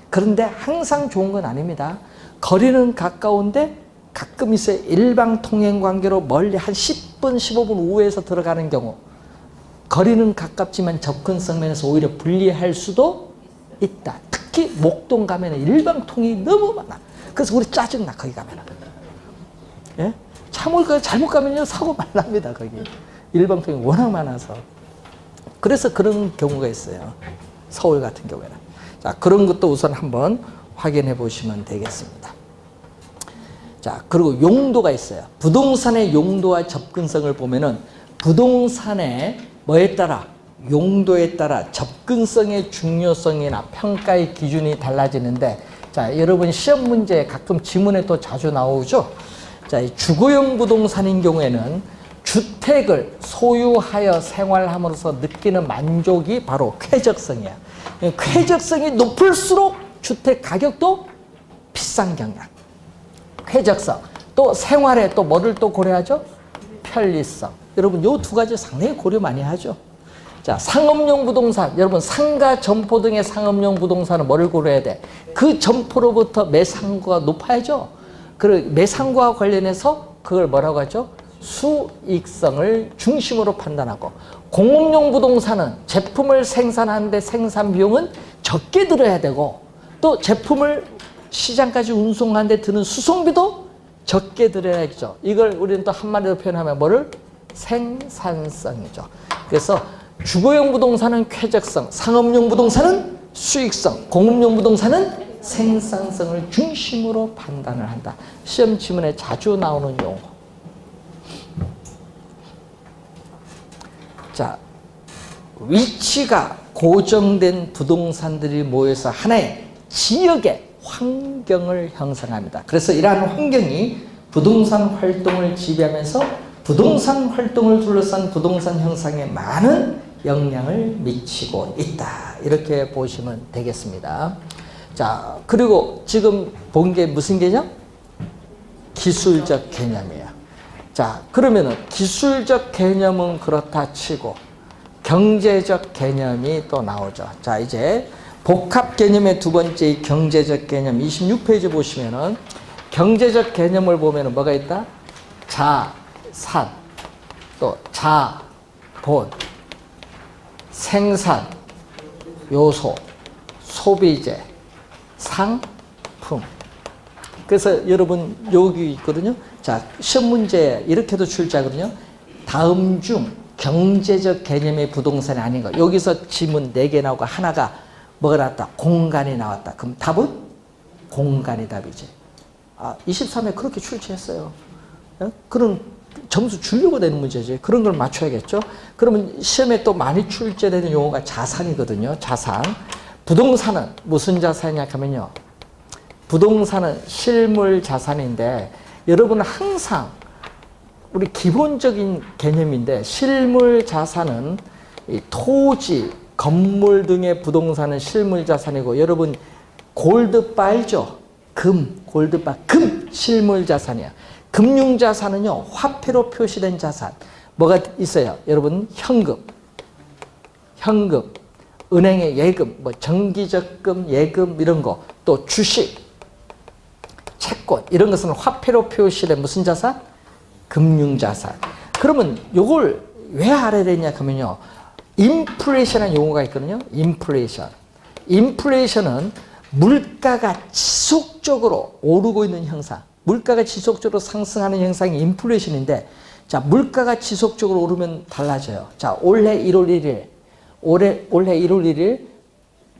그런데 항상 좋은 건 아닙니다. 거리는 가까운데 가끔 있어요. 일방 통행 관계로 멀리 한 10분, 15분 우회해서 들어가는 경우 거리는 가깝지만 접근성 면에서 오히려 불리할 수도 있다. 특히 목동 가면 일방 통행이 너무 많아. 그래서 우리 짜증나 거기 가면은. 예? 참을 잘못 가면요 사고 많이 납니다 거기. 일방 통행이 워낙 많아서. 그래서 그런 경우가 있어요. 서울 같은 경우에는. 자, 그런 것도 우선 한번 확인해 보시면 되겠습니다. 자, 그리고 용도가 있어요. 부동산의 용도와 접근성을 보면은 부동산의 뭐에 따라 용도에 따라 접근성의 중요성이나 평가의 기준이 달라지는데 자, 여러분 시험 문제 가끔 지문에 또 자주 나오죠. 자, 주거용 부동산인 경우에는 주택을 소유하여 생활함으로써 느끼는 만족이 바로 쾌적성이야. 쾌적성이 높을수록 주택 가격도 비싼 경향. 쾌적성. 또 생활에 또 뭐를 또 고려하죠? 편리성. 여러분 요 두 가지 상당히 고려 많이 하죠. 자, 상업용 부동산. 여러분 상가, 점포 등의 상업용 부동산은 뭐를 고려해야 돼? 그 점포로부터 매상고가 높아야죠. 그리고 매상고와 관련해서 그걸 뭐라고 하죠? 수익성을 중심으로 판단하고 공업용 부동산은 제품을 생산하는데 생산 비용은 적게 들어야 되고 또 제품을 시장까지 운송하는데 드는 수송비도 적게 들어야죠. 이걸 우리는 또 한마디로 표현하면 뭐를? 생산성이죠. 그래서 주거용 부동산은 쾌적성, 상업용 부동산은 수익성, 공업용 부동산은 생산성을 중심으로 판단을 한다. 시험 지문에 자주 나오는 용어. 자, 위치가 고정된 부동산들이 모여서 하나의 지역에 환경을 형성합니다. 그래서 이러한 환경이 부동산 활동을 지배하면서 부동산 활동을 둘러싼 부동산 형성에 많은 영향을 미치고 있다. 이렇게 보시면 되겠습니다. 자, 그리고 지금 본 게 무슨 개념? 기술적 개념이에요. 자, 그러면은 기술적 개념은 그렇다 치고 경제적 개념이 또 나오죠. 자, 이제 복합 개념의 두 번째 경제적 개념 26페이지 보시면은 경제적 개념을 보면은 뭐가 있다? 자산, 또 자본, 생산, 요소, 소비재, 상품. 그래서 여러분 여기 있거든요. 자, 시험 문제 이렇게도 출제하거든요. 다음 중 경제적 개념의 부동산이 아닌 거. 여기서 지문 4개 나오고 하나가 뭐가 나왔다? 공간이 나왔다. 그럼 답은? 공간이 답이지. 23회 그렇게 출제했어요. 그런 점수 주려고 되는 문제지. 그런 걸 맞춰야겠죠. 그러면 시험에 또 많이 출제되는 용어가 자산이거든요. 자산. 부동산은 무슨 자산이냐 하면요. 부동산은 실물 자산인데 여러분은 항상 우리 기본적인 개념인데 실물 자산은 이 토지, 건물 등의 부동산은 실물 자산이고 여러분 골드바 알죠? 금, 골드바, 금 실물 자산이야. 금융 자산은요 화폐로 표시된 자산. 뭐가 있어요? 여러분 현금, 은행의 예금, 뭐 정기적금, 예금 이런 거, 또 주식, 채권 이런 것은 화폐로 표시된 무슨 자산? 금융자산. 그러면 요걸 왜 알아야 되냐 하면요. 인플레이션이라는 용어가 있거든요. 인플레이션은 물가가 지속적으로 오르고 있는 현상. 물가가 지속적으로 상승하는 현상이 인플레이션인데 자, 물가가 지속적으로 오르면 달라져요. 자, 올해 1월 1일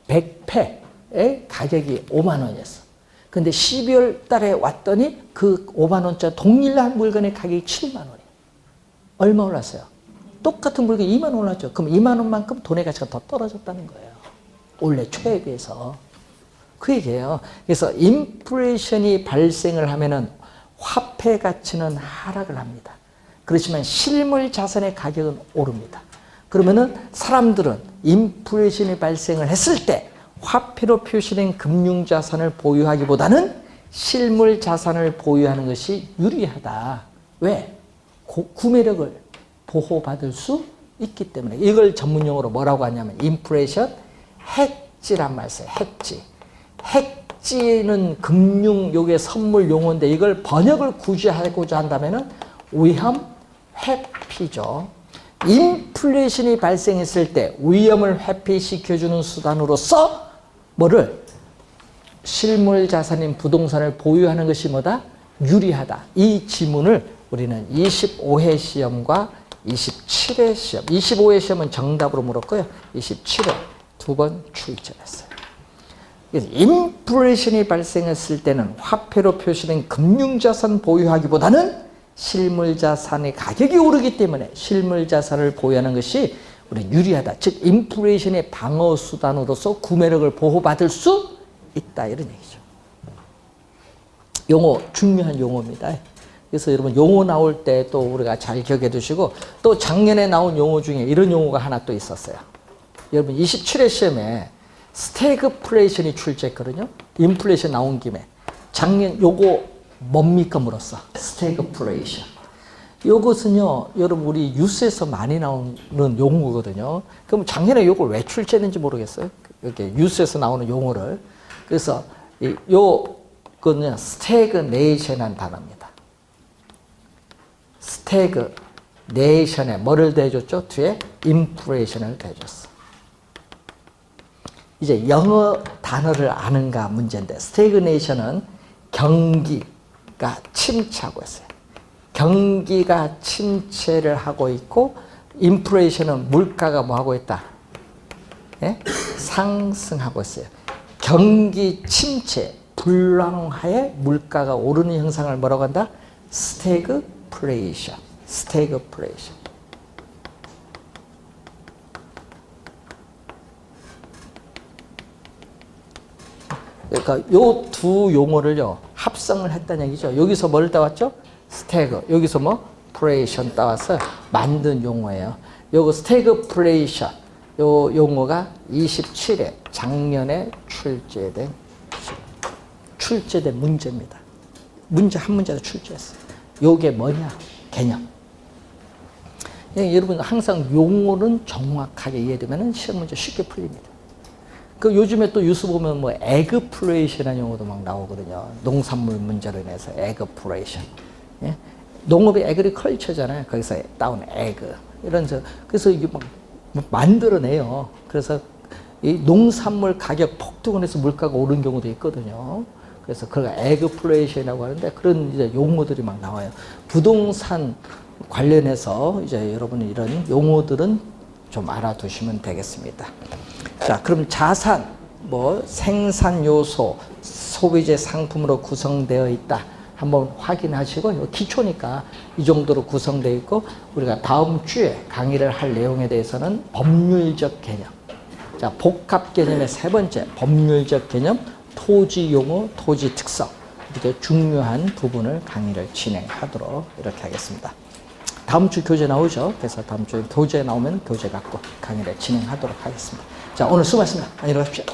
100패의 가격이 5만 원이었어. 근데 12월 달에 왔더니 그 5만 원짜리 동일한 물건의 가격이 7만 원이에요. 얼마 올랐어요? 똑같은 물건이 2만 원 올랐죠. 그럼 2만 원만큼 돈의 가치가 더 떨어졌다는 거예요. 올해 초에 비해서. 그 얘기예요. 그래서 인플레이션이 발생을 하면은 화폐 가치는 하락을 합니다. 그렇지만 실물 자산의 가격은 오릅니다. 그러면은 사람들은 인플레이션이 발생을 했을 때 화폐로 표시된 금융자산을 보유하기보다는 실물 자산을 보유하는 것이 유리하다. 왜? 구매력을 보호받을 수 있기 때문에. 이걸 전문용어로 뭐라고 하냐면 인플레이션 해지란 말 써요. 해지. 해지는 금융 요게 선물 용어인데 이걸 번역을 굳이 하고자 한다면은 위험 회피죠. 인플레이션이 발생했을 때 위험을 회피시켜주는 수단으로서 뭐를? 실물 자산인 부동산을 보유하는 것이 뭐다? 유리하다. 이 지문을 우리는 25회 시험과 27회 시험, 25회 시험은 정답으로 물었고요. 27회 2번 출제했어요. 인플레이션이 발생했을 때는 화폐로 표시된 금융자산 보유하기보다는 실물자산의 가격이 오르기 때문에 실물자산을 보유하는 것이 우리 유리하다. 즉 인플레이션의 방어수단으로서 구매력을 보호받을 수 있다. 이런 얘기죠. 용어 중요한 용어입니다. 그래서 여러분 용어 나올 때 또 우리가 잘 기억해 두시고 또 작년에 나온 용어 중에 이런 용어가 하나 또 있었어요. 여러분 27회 시험에 스태그플레이션이 출제했거든요. 인플레이션 나온 김에 작년 요거 뭡니까 물었어. 스태그플레이션. 요것은요, 여러분 우리 뉴스에서 많이 나오는 용어거든요. 그럼 작년에 요걸 왜 출제했는지 모르겠어요. 이렇게 뉴스에서 나오는 용어를. 그래서 요거는 스태그네이션이라는 단어입니다. 스태그네이션에 뭐를 대줬죠? 뒤에 인플레이션을 대줬어. 이제 영어 단어를 아는가 문제인데 스태그네이션은 경기가 침체하고 있어요. 경기가 침체를 하고 있고 인플레이션은 물가가 뭐 하고 있다? 예? 상승하고 있어요. 경기 침체, 불황하에 물가가 오르는 현상을 뭐라고 한다? 스태그플레이션. 스태그플레이션. 그러니까 요 두 용어를요 합성을 했다는 얘기죠. 여기서 뭘 따왔죠? 스태그. 여기서 뭐 프레이션 따와서 만든 용어예요. 요거 스태그플레이션 요 용어가 27회 작년에 출제된 문제입니다. 문제 한 문제도 출제했어요. 요게 뭐냐? 개념. 예, 여러분 항상 용어는 정확하게 이해되면 시험 문제 쉽게 풀립니다. 그 요즘에 또 뉴스 보면 뭐 에그플레이션이라는 용어도 막 나오거든요. 농산물 문제로 인해서 에그플레이션. 예? 농업이 에그리컬처잖아요. 거기서 따온 에그. 그래서 이게 막 만들어내요. 그래서 이 농산물 가격 폭등을 해서 물가가 오른 경우도 있거든요. 그래서 그걸 에그플레이션이라고 하는데 그런 이제 용어들이 막 나와요. 부동산 관련해서 이제 여러분 이런 용어들은 좀 알아두시면 되겠습니다. 자, 그럼 자산, 뭐 생산 요소, 소비재 상품으로 구성되어 있다. 한번 확인하시고, 이거 기초니까 이 정도로 구성되어 있고, 우리가 다음 주에 강의를 할 내용에 대해서는 법률적 개념. 자, 복합 개념의 세 번째, 법률적 개념, 토지 용어, 토지 특성. 이렇게 중요한 부분을 강의를 진행하도록 이렇게 하겠습니다. 다음 주 교재 나오죠? 그래서 다음 주에 교재 나오면 교재 갖고 강의를 진행하도록 하겠습니다. 자, 오늘 수고하셨습니다. 안녕히 가십시오.